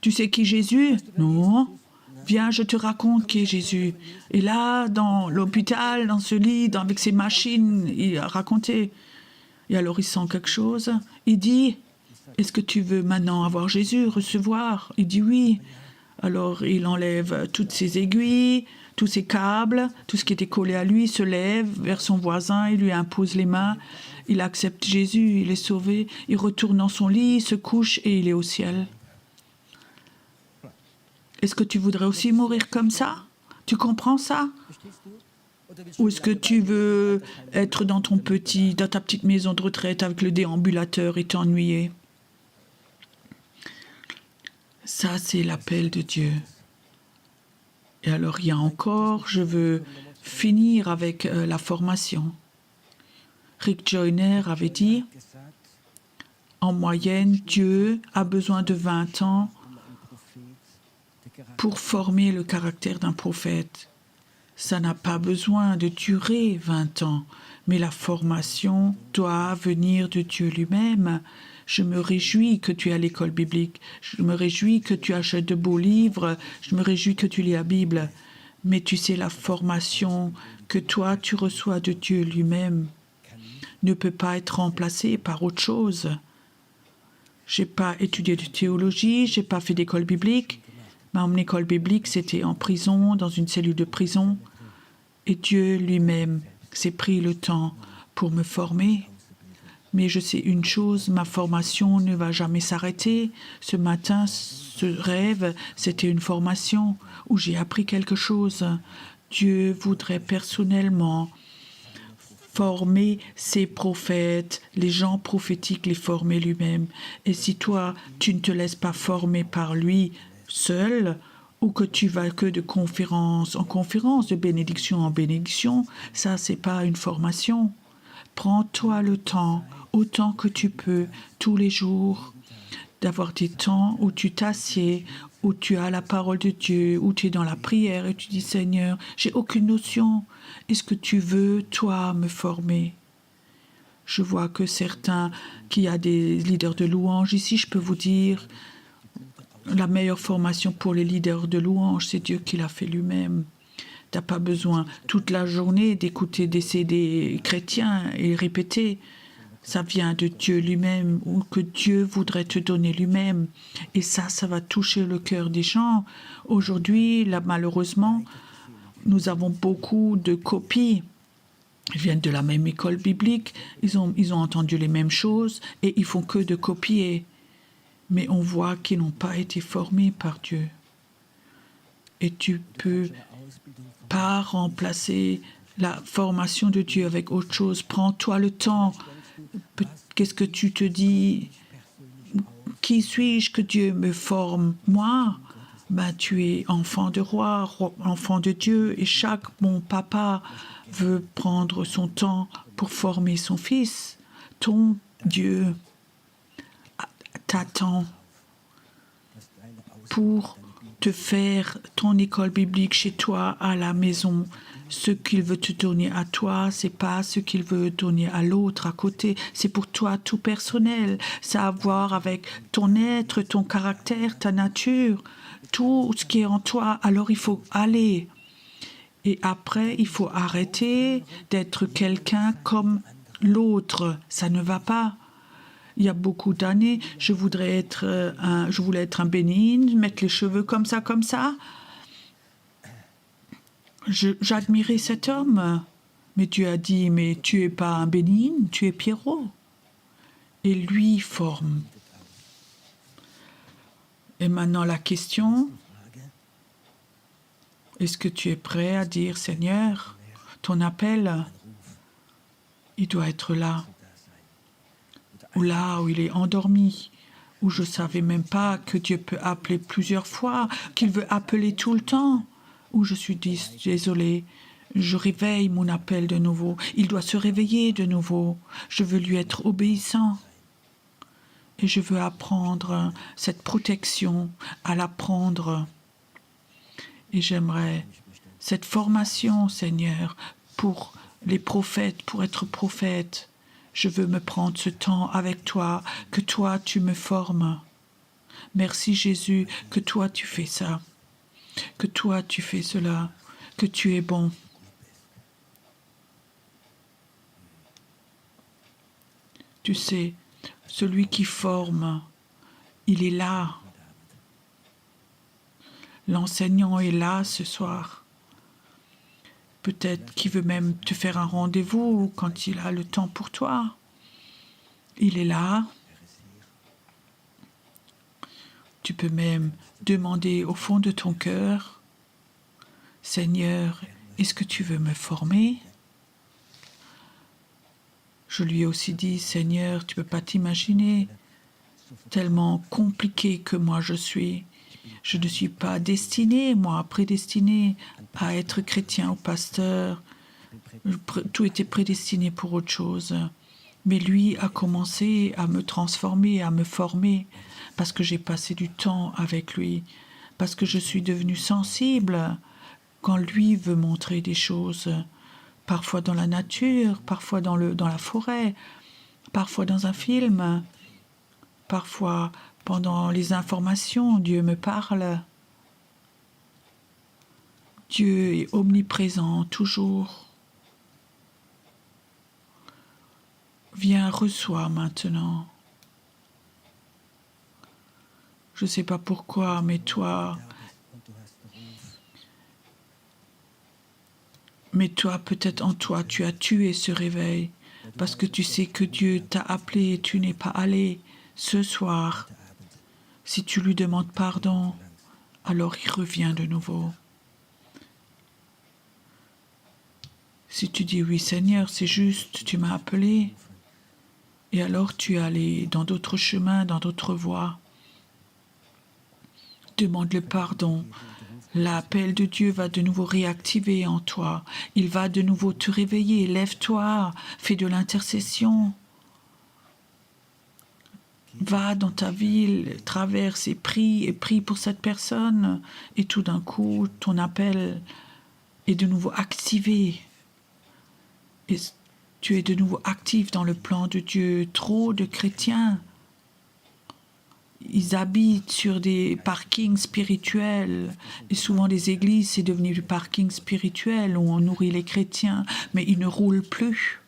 Tu sais qui est Jésus? Non. Viens, je te raconte qui est Jésus. Et là, dans l'hôpital, dans ce lit, avec ses machines, il a raconté. Et alors il sent quelque chose. Il dit, est-ce que tu veux maintenant avoir Jésus, recevoir? Il dit oui. Alors il enlève toutes ses aiguilles, tous ses câbles, tout ce qui était collé à lui, se lève vers son voisin, il lui impose les mains. Il accepte Jésus, il est sauvé. Il retourne dans son lit, il se couche et il est au ciel. Est-ce que tu voudrais aussi mourir comme ça? Tu comprends ça? Ou est-ce que tu veux être dans ta petite maison de retraite avec le déambulateur et t'ennuyer? Ça, c'est l'appel de Dieu. Et alors, il y a encore, je veux finir avec la formation. Rick Joyner avait dit, en moyenne, Dieu a besoin de 20 ans pour former le caractère d'un prophète. Ça n'a pas besoin de durer 20 ans, mais la formation doit venir de Dieu lui-même. Je me réjouis que tu es à l'école biblique, je me réjouis que tu achètes de beaux livres, je me réjouis que tu lis la Bible, mais tu sais, la formation que toi tu reçois de Dieu lui-même ne peut pas être remplacée par autre chose. J'ai pas étudié de théologie, j'ai pas fait d'école biblique. Mon école biblique, c'était en prison, dans une cellule de prison. Et Dieu lui-même s'est pris le temps pour me former. Mais je sais une chose, ma formation ne va jamais s'arrêter. Ce matin, ce rêve, c'était une formation où j'ai appris quelque chose. Dieu voudrait personnellement former ses prophètes, les gens prophétiques, les former lui-même. Et si toi, tu ne te laisses pas former par lui seul, ou que tu vas que de conférence en conférence, de bénédiction en bénédiction, ça, c'est pas une formation. Prends-toi le temps, autant que tu peux, tous les jours, d'avoir des temps où tu t'assieds, où tu as la parole de Dieu, où tu es dans la prière et tu dis, Seigneur, j'ai aucune notion. Est-ce que tu veux, toi, me former? Je vois que certains, qu'il y a des leaders de louange ici, je peux vous dire, la meilleure formation pour les leaders de louange, c'est Dieu qui l'a fait lui-même. Tu n'as pas besoin toute la journée d'écouter des CD chrétiens et répéter. Ça vient de Dieu lui-même, ou que Dieu voudrait te donner lui-même. Et ça va toucher le cœur des gens. Aujourd'hui, là, malheureusement, nous avons beaucoup de copies. Ils viennent de la même école biblique, ils ont entendu les mêmes choses et ils font que de copier. Mais on voit qu'ils n'ont pas été formés par Dieu. Et tu peux pas remplacer la formation de Dieu avec autre chose. Prends-toi le temps. Qu'est-ce que tu te dis? Qui suis-je que Dieu me forme? Moi? Tu es enfant de roi, enfant de Dieu, et chaque bon papa veut prendre son temps pour former son fils. Ton Dieu t'attend pour te faire ton école biblique chez toi, à la maison. Ce qu'il veut te donner à toi, c'est pas ce qu'il veut donner à l'autre à côté. C'est pour toi tout personnel. Ça a à voir avec ton être, ton caractère, ta nature, tout ce qui est en toi. Alors il faut aller. Et après, il faut arrêter d'être quelqu'un comme l'autre. Ça ne va pas. Il y a beaucoup d'années, je voulais être un bénigne, mettre les cheveux comme ça. J'admirais cet homme. Mais Dieu a dit, mais tu es pas un bénigne, tu es Pierrot. Et lui forme. Et maintenant la question, est-ce que tu es prêt à dire, Seigneur, ton appel, il doit être là. Ou là où il est endormi, où je ne savais même pas que Dieu peut appeler plusieurs fois, qu'il veut appeler tout le temps, où je suis désolée, je réveille mon appel de nouveau. Il doit se réveiller de nouveau. Je veux lui être obéissant. Et je veux apprendre cette protection, à l'apprendre. Et j'aimerais cette formation, Seigneur, pour les prophètes, pour être prophète. Je veux me prendre ce temps avec toi, que toi tu me formes. Merci Jésus, que toi tu fais ça, que toi tu fais cela, que tu es bon. Tu sais, celui qui forme, il est là. L'enseignant est là ce soir. Peut-être qu'il veut même te faire un rendez-vous quand il a le temps pour toi. Il est là. Tu peux même demander au fond de ton cœur, Seigneur, est-ce que tu veux me former? Je lui ai aussi dit, Seigneur, tu ne peux pas t'imaginer tellement compliqué que moi je suis. Je ne suis pas destinée, moi, prédestinée à être chrétien ou pasteur. Tout était prédestiné pour autre chose. Mais lui a commencé à me transformer, à me former, parce que j'ai passé du temps avec lui, parce que je suis devenue sensible quand lui veut montrer des choses, parfois dans la nature, parfois dans la forêt, parfois dans un film, parfois pendant les informations, Dieu me parle. Dieu est omniprésent, toujours. Viens, reçois maintenant. Je ne sais pas pourquoi, mais toi, peut-être en toi, tu as tué ce réveil, parce que tu sais que Dieu t'a appelé et tu n'es pas allé ce soir. Si tu lui demandes pardon, alors il revient de nouveau. Si tu dis oui Seigneur, c'est juste, tu m'as appelé, et alors tu es allé dans d'autres chemins, dans d'autres voies, demande le pardon. L'appel de Dieu va de nouveau réactiver en toi. Il va de nouveau te réveiller. Lève-toi, fais de l'intercession. Va dans ta ville, traverse et prie pour cette personne. Et tout d'un coup, ton appel est de nouveau activé. Et tu es de nouveau actif dans le plan de Dieu. Trop de chrétiens, ils habitent sur des parkings spirituels. Et souvent, les églises, c'est devenu du parking spirituel où on nourrit les chrétiens, mais ils ne roulent plus.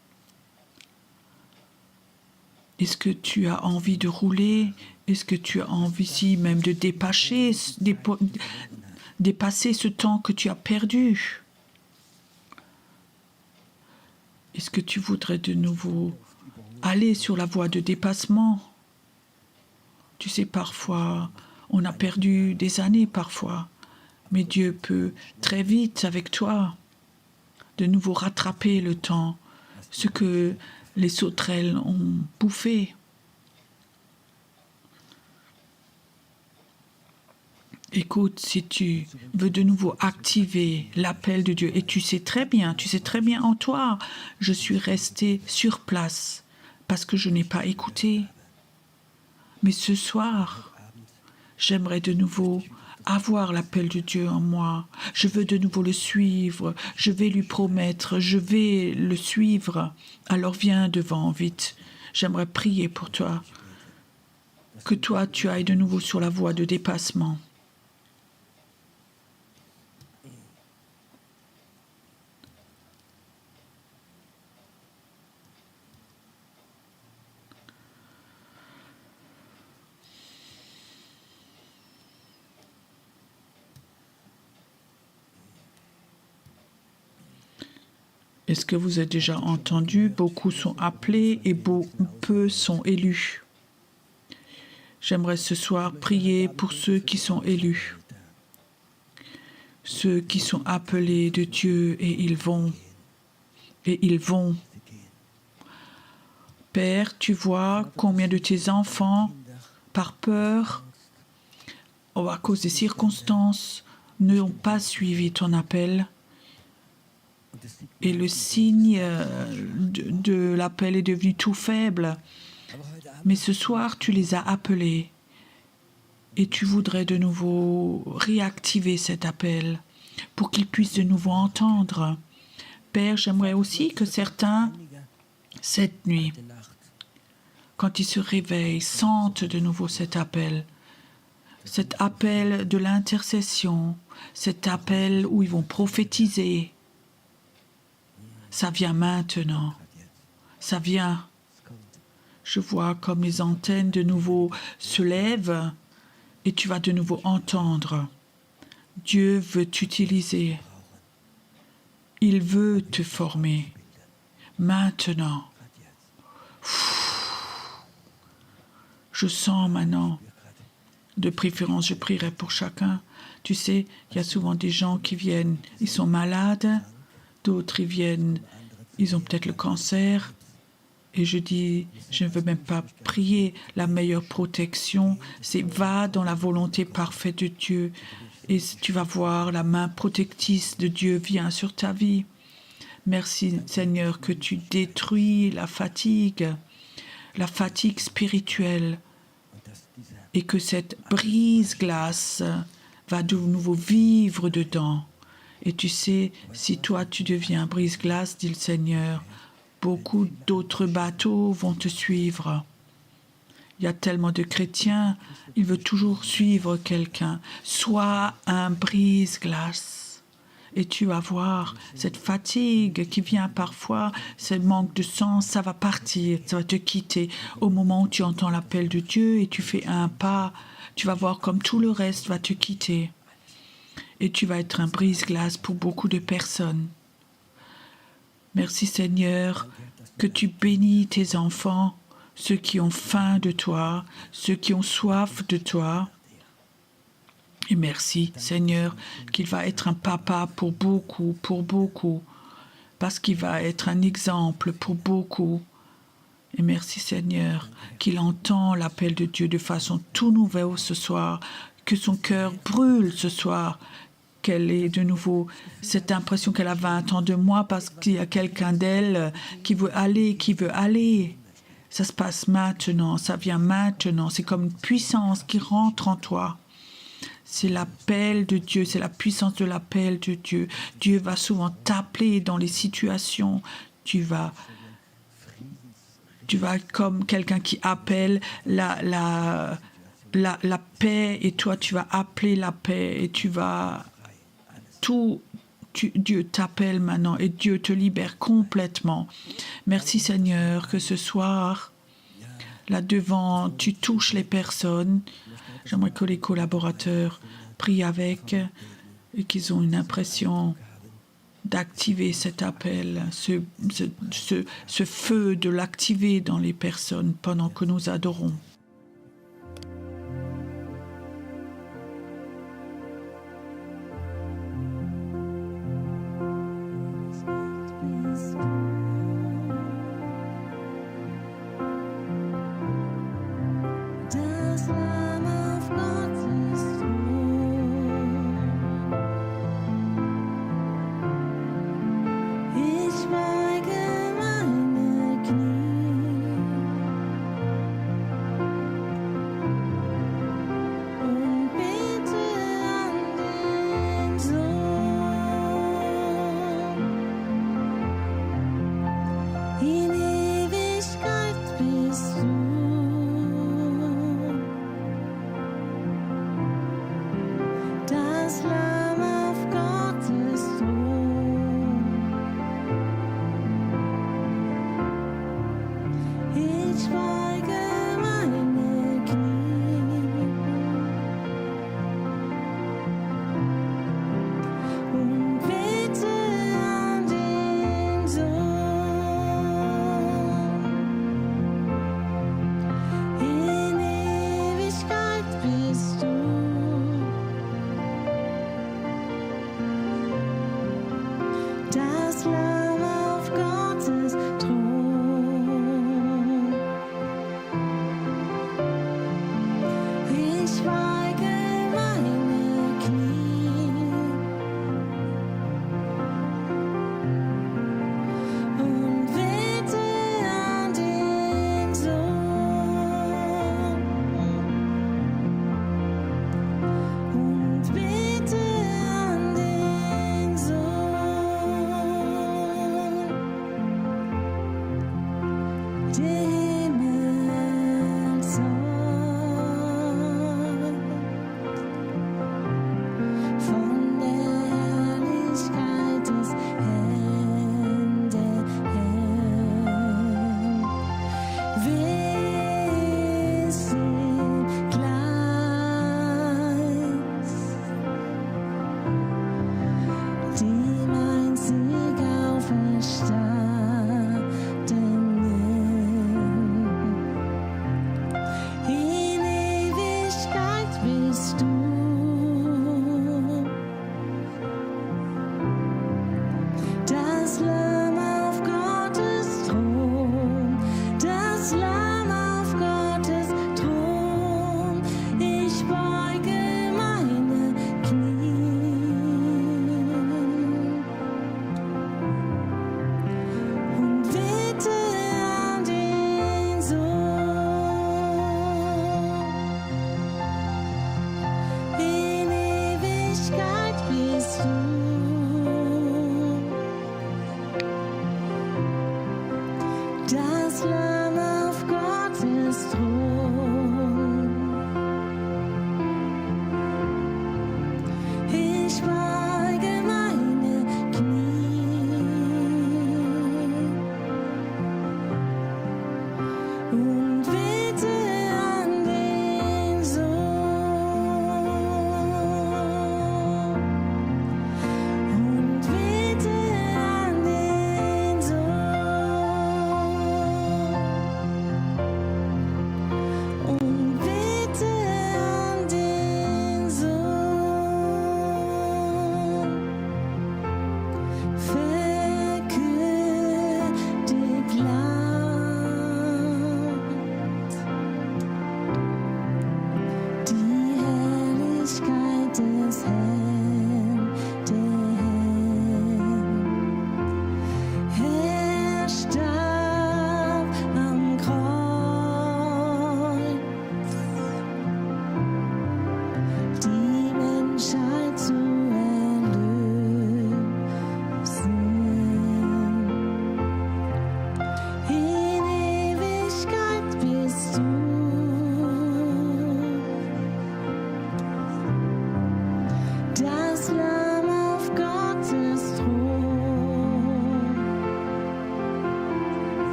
Est-ce que tu as envie de rouler? Est-ce que tu as envie même de dépasser ce temps que tu as perdu? Est-ce que tu voudrais de nouveau aller sur la voie de dépassement? Tu sais, parfois, on a perdu des années parfois, mais Dieu peut très vite avec toi de nouveau rattraper le temps, ce que les sauterelles ont bouffé. Écoute, si tu veux de nouveau activer l'appel de Dieu, et tu sais très bien en toi, je suis resté sur place parce que je n'ai pas écouté. Mais ce soir, j'aimerais de nouveau avoir l'appel de Dieu en moi. Je veux de nouveau le suivre. Je vais lui promettre. Je vais le suivre. Alors viens devant vite. J'aimerais prier pour toi. Que toi, tu ailles de nouveau sur la voie de dépassement. Est-ce que vous avez déjà entendu? Beaucoup sont appelés et peu sont élus. J'aimerais ce soir prier pour ceux qui sont élus, ceux qui sont appelés de Dieu et ils vont. Père, tu vois combien de tes enfants, par peur ou à cause des circonstances, n'ont pas suivi ton appel. Et le signe de l'appel est devenu tout faible. Mais ce soir, tu les as appelés et tu voudrais de nouveau réactiver cet appel pour qu'ils puissent de nouveau entendre. Père, j'aimerais aussi que certains, cette nuit, quand ils se réveillent, sentent de nouveau cet appel de l'intercession, cet appel où ils vont prophétiser. Ça vient maintenant. Ça vient. Je vois comme les antennes de nouveau se lèvent et tu vas de nouveau entendre. Dieu veut t'utiliser. Il veut te former. Maintenant. Je sens maintenant. De préférence, je prierai pour chacun. Tu sais, il y a souvent des gens qui viennent, ils sont malades. D'autres, ils viennent, ils ont peut-être le cancer. Et je dis, je ne veux même pas prier. La meilleure protection, c'est va dans la volonté parfaite de Dieu. Et tu vas voir, la main protectrice de Dieu vient sur ta vie. Merci Seigneur que tu détruis la fatigue spirituelle. Et que cette brise-glace va de nouveau vivre dedans. Et tu sais, si toi tu deviens brise-glace, dit le Seigneur, beaucoup d'autres bateaux vont te suivre. Il y a tellement de chrétiens, ils veulent toujours suivre quelqu'un. Sois un brise-glace. Et tu vas voir cette fatigue qui vient parfois, ce manque de sens, ça va partir, ça va te quitter. Au moment où tu entends l'appel de Dieu et tu fais un pas, tu vas voir comme tout le reste va te quitter. Et tu vas être un brise-glace pour beaucoup de personnes. Merci Seigneur, que tu bénis tes enfants, ceux qui ont faim de toi, ceux qui ont soif de toi. Et merci Seigneur qu'il va être un papa pour beaucoup, parce qu'il va être un exemple pour beaucoup. Et merci Seigneur qu'il entend l'appel de Dieu de façon tout nouvelle ce soir, que son cœur brûle ce soir, qu'elle ait de nouveau cette impression qu'elle a 20 ans de moi parce qu'il y a quelqu'un d'elle qui veut aller. Ça se passe maintenant, ça vient maintenant, c'est comme une puissance qui rentre en toi. C'est l'appel de Dieu, c'est la puissance de l'appel de Dieu. Dieu va souvent t'appeler dans les situations. Tu vas comme quelqu'un qui appelle la paix et toi tu vas appeler la paix et tu vas Dieu t'appelle maintenant et Dieu te libère complètement. Merci Seigneur que ce soir, là devant, tu touches les personnes. J'aimerais que les collaborateurs prient avec et qu'ils ont une impression d'activer cet appel, ce feu, de l'activer dans les personnes pendant que nous adorons. The Lamb of God is born.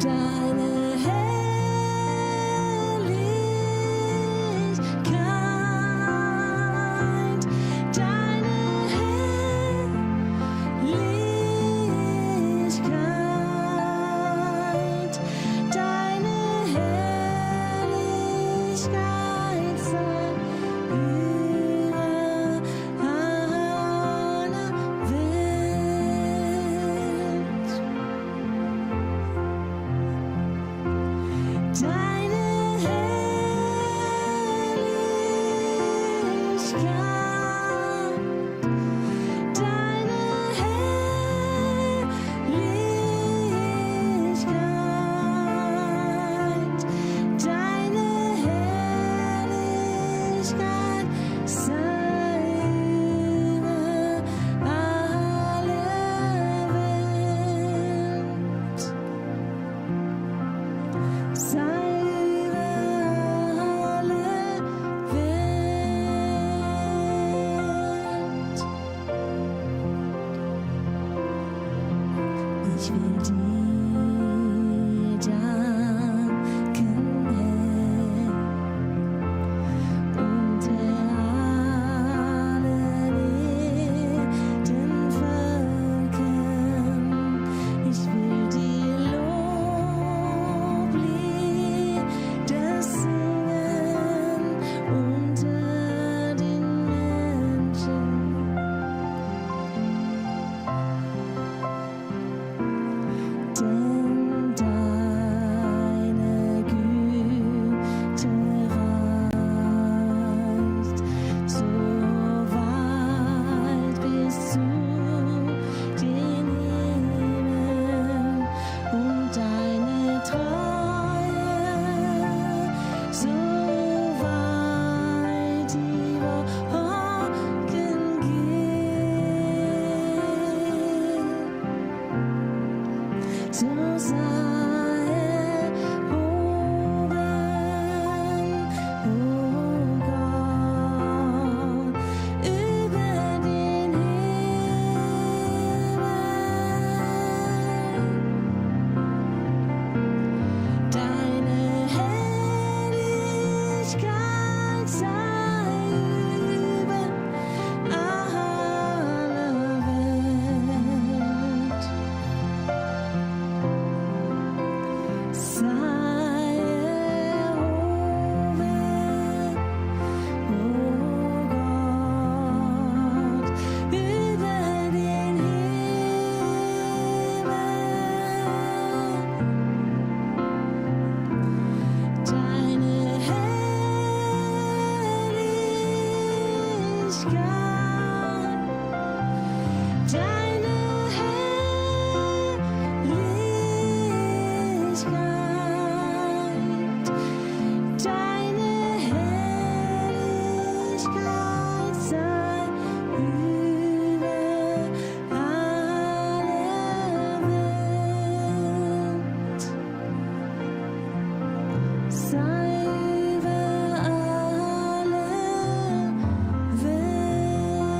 Deine Herrlichkeit, deine Herrlichkeit, deine Herrlichkeit sei über alle Welt. Deine Herrlichkeit, deine Herrlichkeit, deine Herrlichkeit sei über alle Welt. Sei über alle Welt. Ich will dir danken, Herr, unter allen den Völkern. Ich will dir Loblieder singen unter den Menschen. Denn deine Güte reicht so weit bis zu den Himmel und deine Treue so weit die Wolken geht. So sei erhoben, o Gott, über den Himmel. Deine Herrlichkeit sei über alle Welt. Sei erhoben, o Gott, über den Himmel. Deine Herrlichkeit, deine Herrlichkeit, deine Herrlichkeit sei über alle Welt. Sei über alle Welt.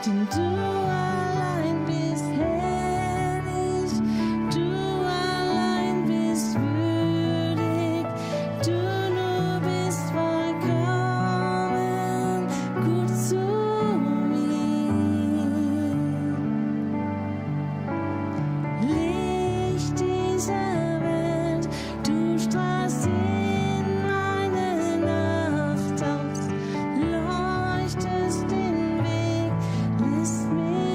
denn du allein bist herrlich, du allein bist würdig, du nur bist vollkommen gut zu mir. Licht dieser Welt, du strahlst in meine Nacht aus, leuchtest den Weg, lässt mich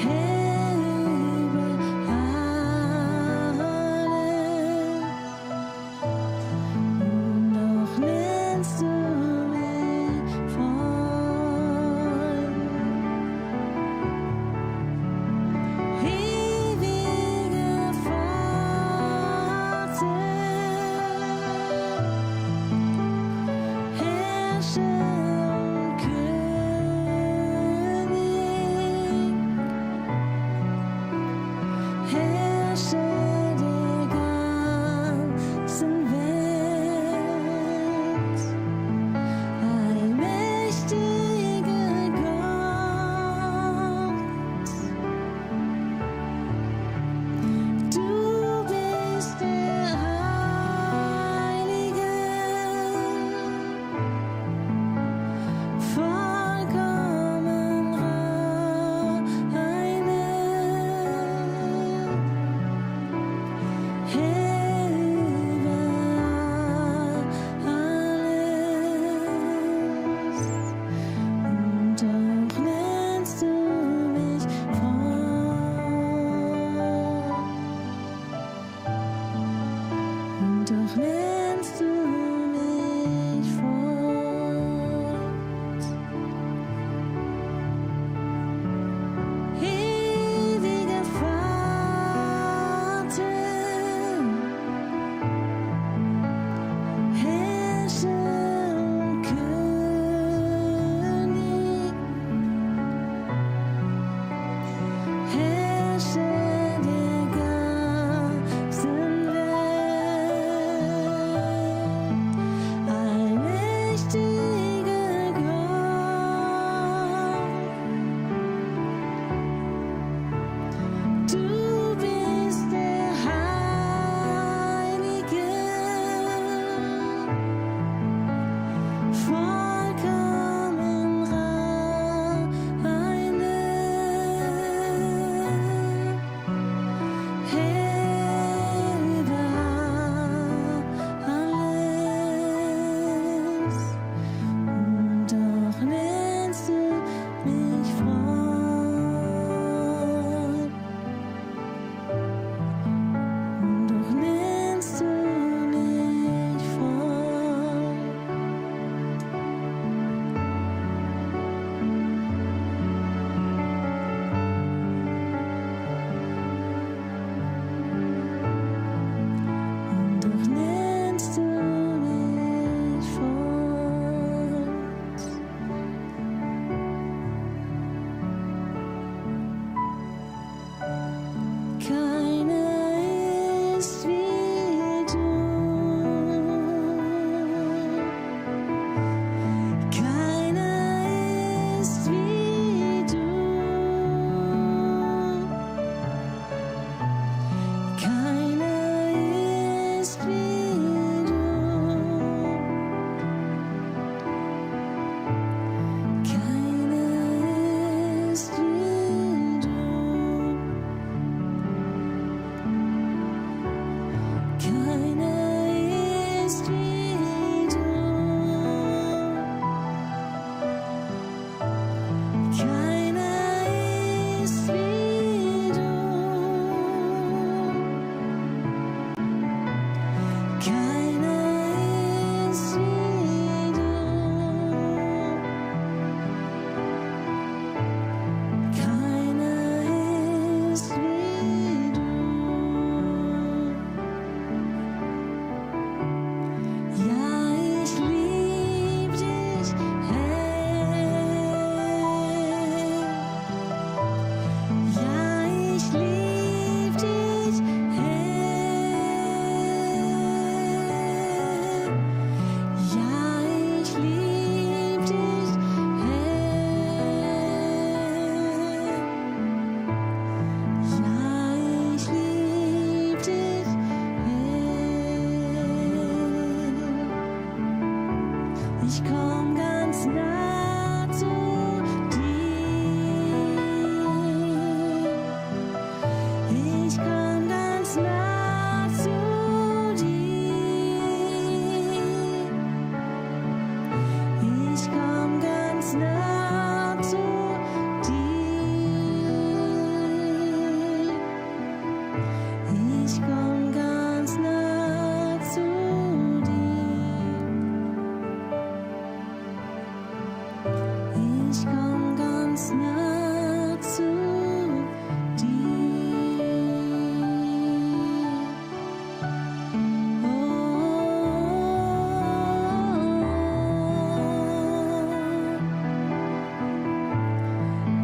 Herr über allem. Und doch nennst du mich Freund. Ewiger Vater, Herrscher und König, Ich komm ganz nah zu dir. Ich komm ganz nah zu dir.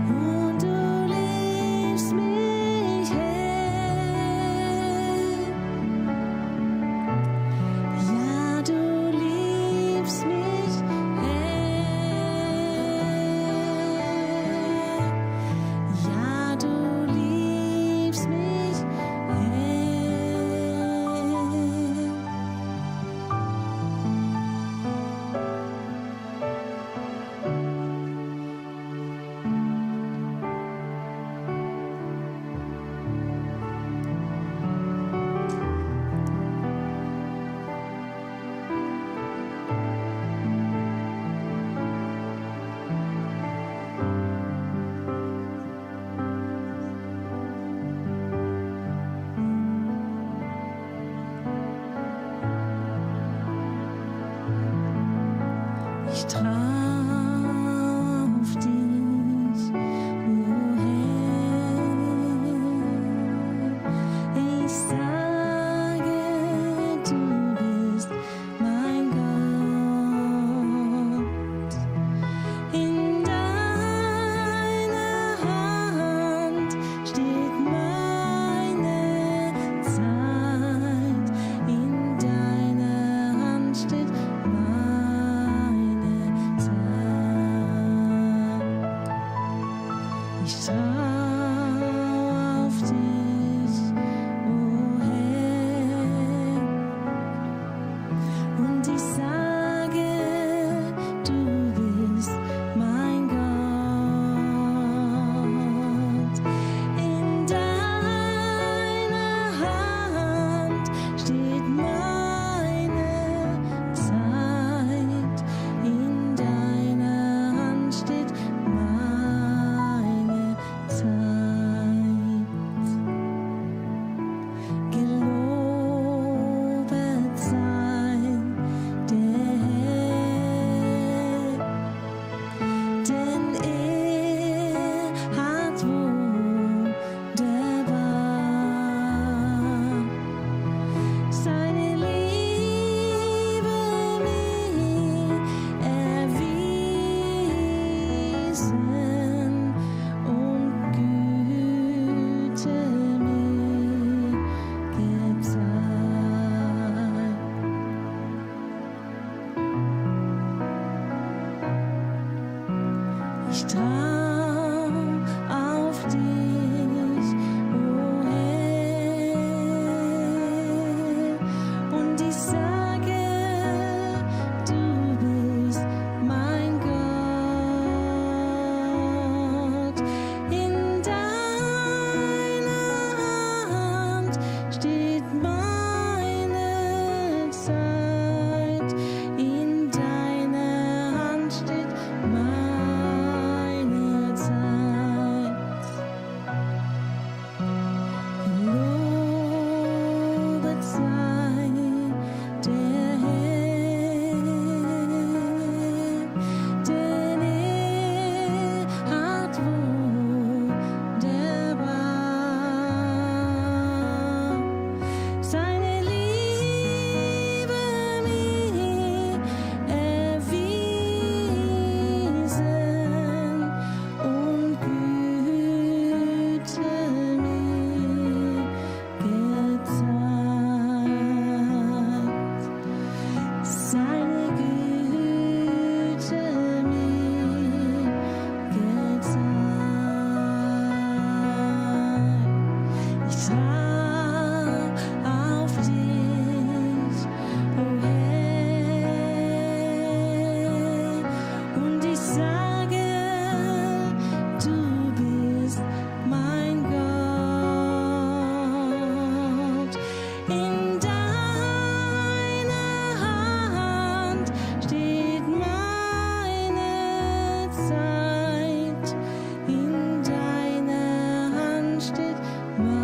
Und du liebst mich ja, du liebst mich ja, du liebst mich Ich trau auf dich, ich sage, du bist mein Gott. In deiner Hand steht meine Zeit. In deiner Hand steht meine Zeit. Ich trau auf dich, Herr, und ich sage, du bist mein Gott. In deiner Hand steht meine Zeit. In deiner Hand steht meine Zeit. Gelobet sei der Herr, denn hat wunderbar seine Liebe mir erwiesen und Güte mir gezeigt. Ich trau auf dich, Herr, und ich sage, du bist mein Gott. In deiner Hand steht meine Zeit. In deiner Hand steht meine Zeit. Gelobet sei der Herr, denn hat wunderbar seine Liebe mir erwiesen und Güte mir gezeigt. Seine Güte mir gezeigt. Ich trau auf dich, Herr, und ich sage, du bist mein Gott. In deiner Hand steht meine Zeit. In deiner Hand steht meine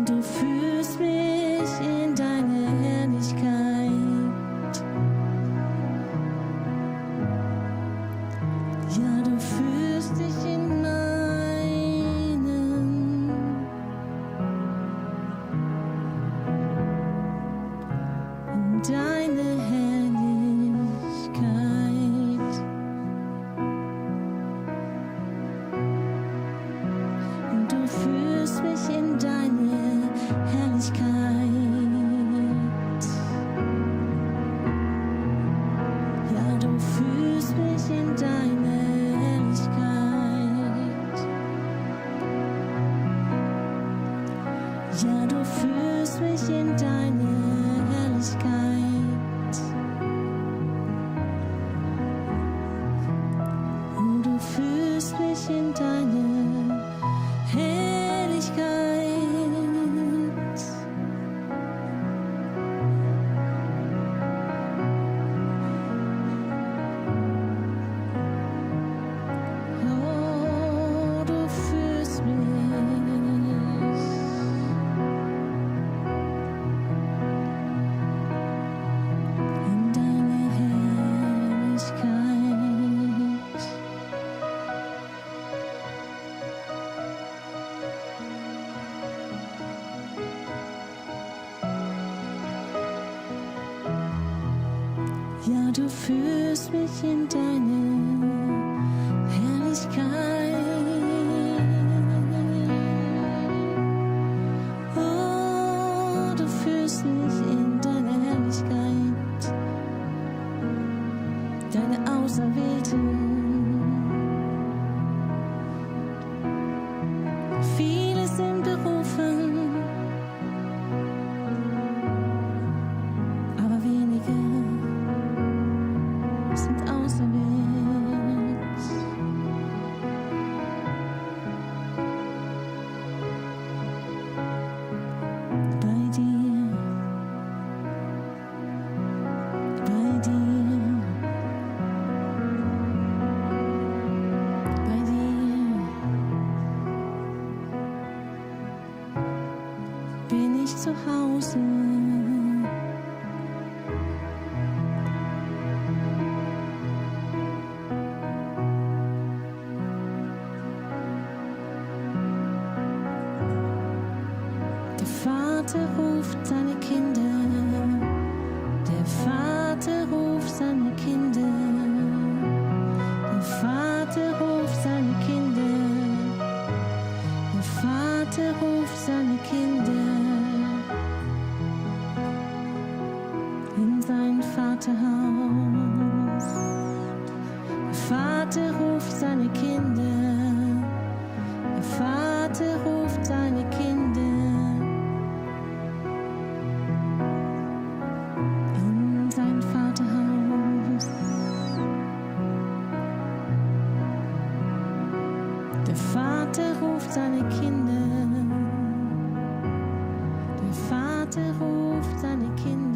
Und du führst mich in deine Herrlichkeit. Ja, du führst dich in deine Herrlichkeit. Und du führst mich in deine Herrlichkeit. Ja, du führst mich in deine Herrlichkeit. Ja, du führst mich in deine Herrlichkeit. Und du führst mich in deine Herrlichkeit. Oh, du führst mich in deine Herrlichkeit. Ja, du führst mich in deine Herrlichkeit. Oh, du führst mich in deine Herrlichkeit. Deine Auserwählten. Viele sind berufen, aber wenige sind auserwählt. Bei dir, bei dir, bei dir bin ich zu Hause. Der Vater ruft seine Kinder. Der Vater ruft seine Kinder. Der Vater ruft seine Kinder. Der Vater ruft seine Kinder in sein Vaterhaus. Der Vater ruft seine Kinder. Der Vater ruft seine Kinder in sein Vaterhaus. Der Vater ruft seine Kinder. Der Vater ruft seine Kinder.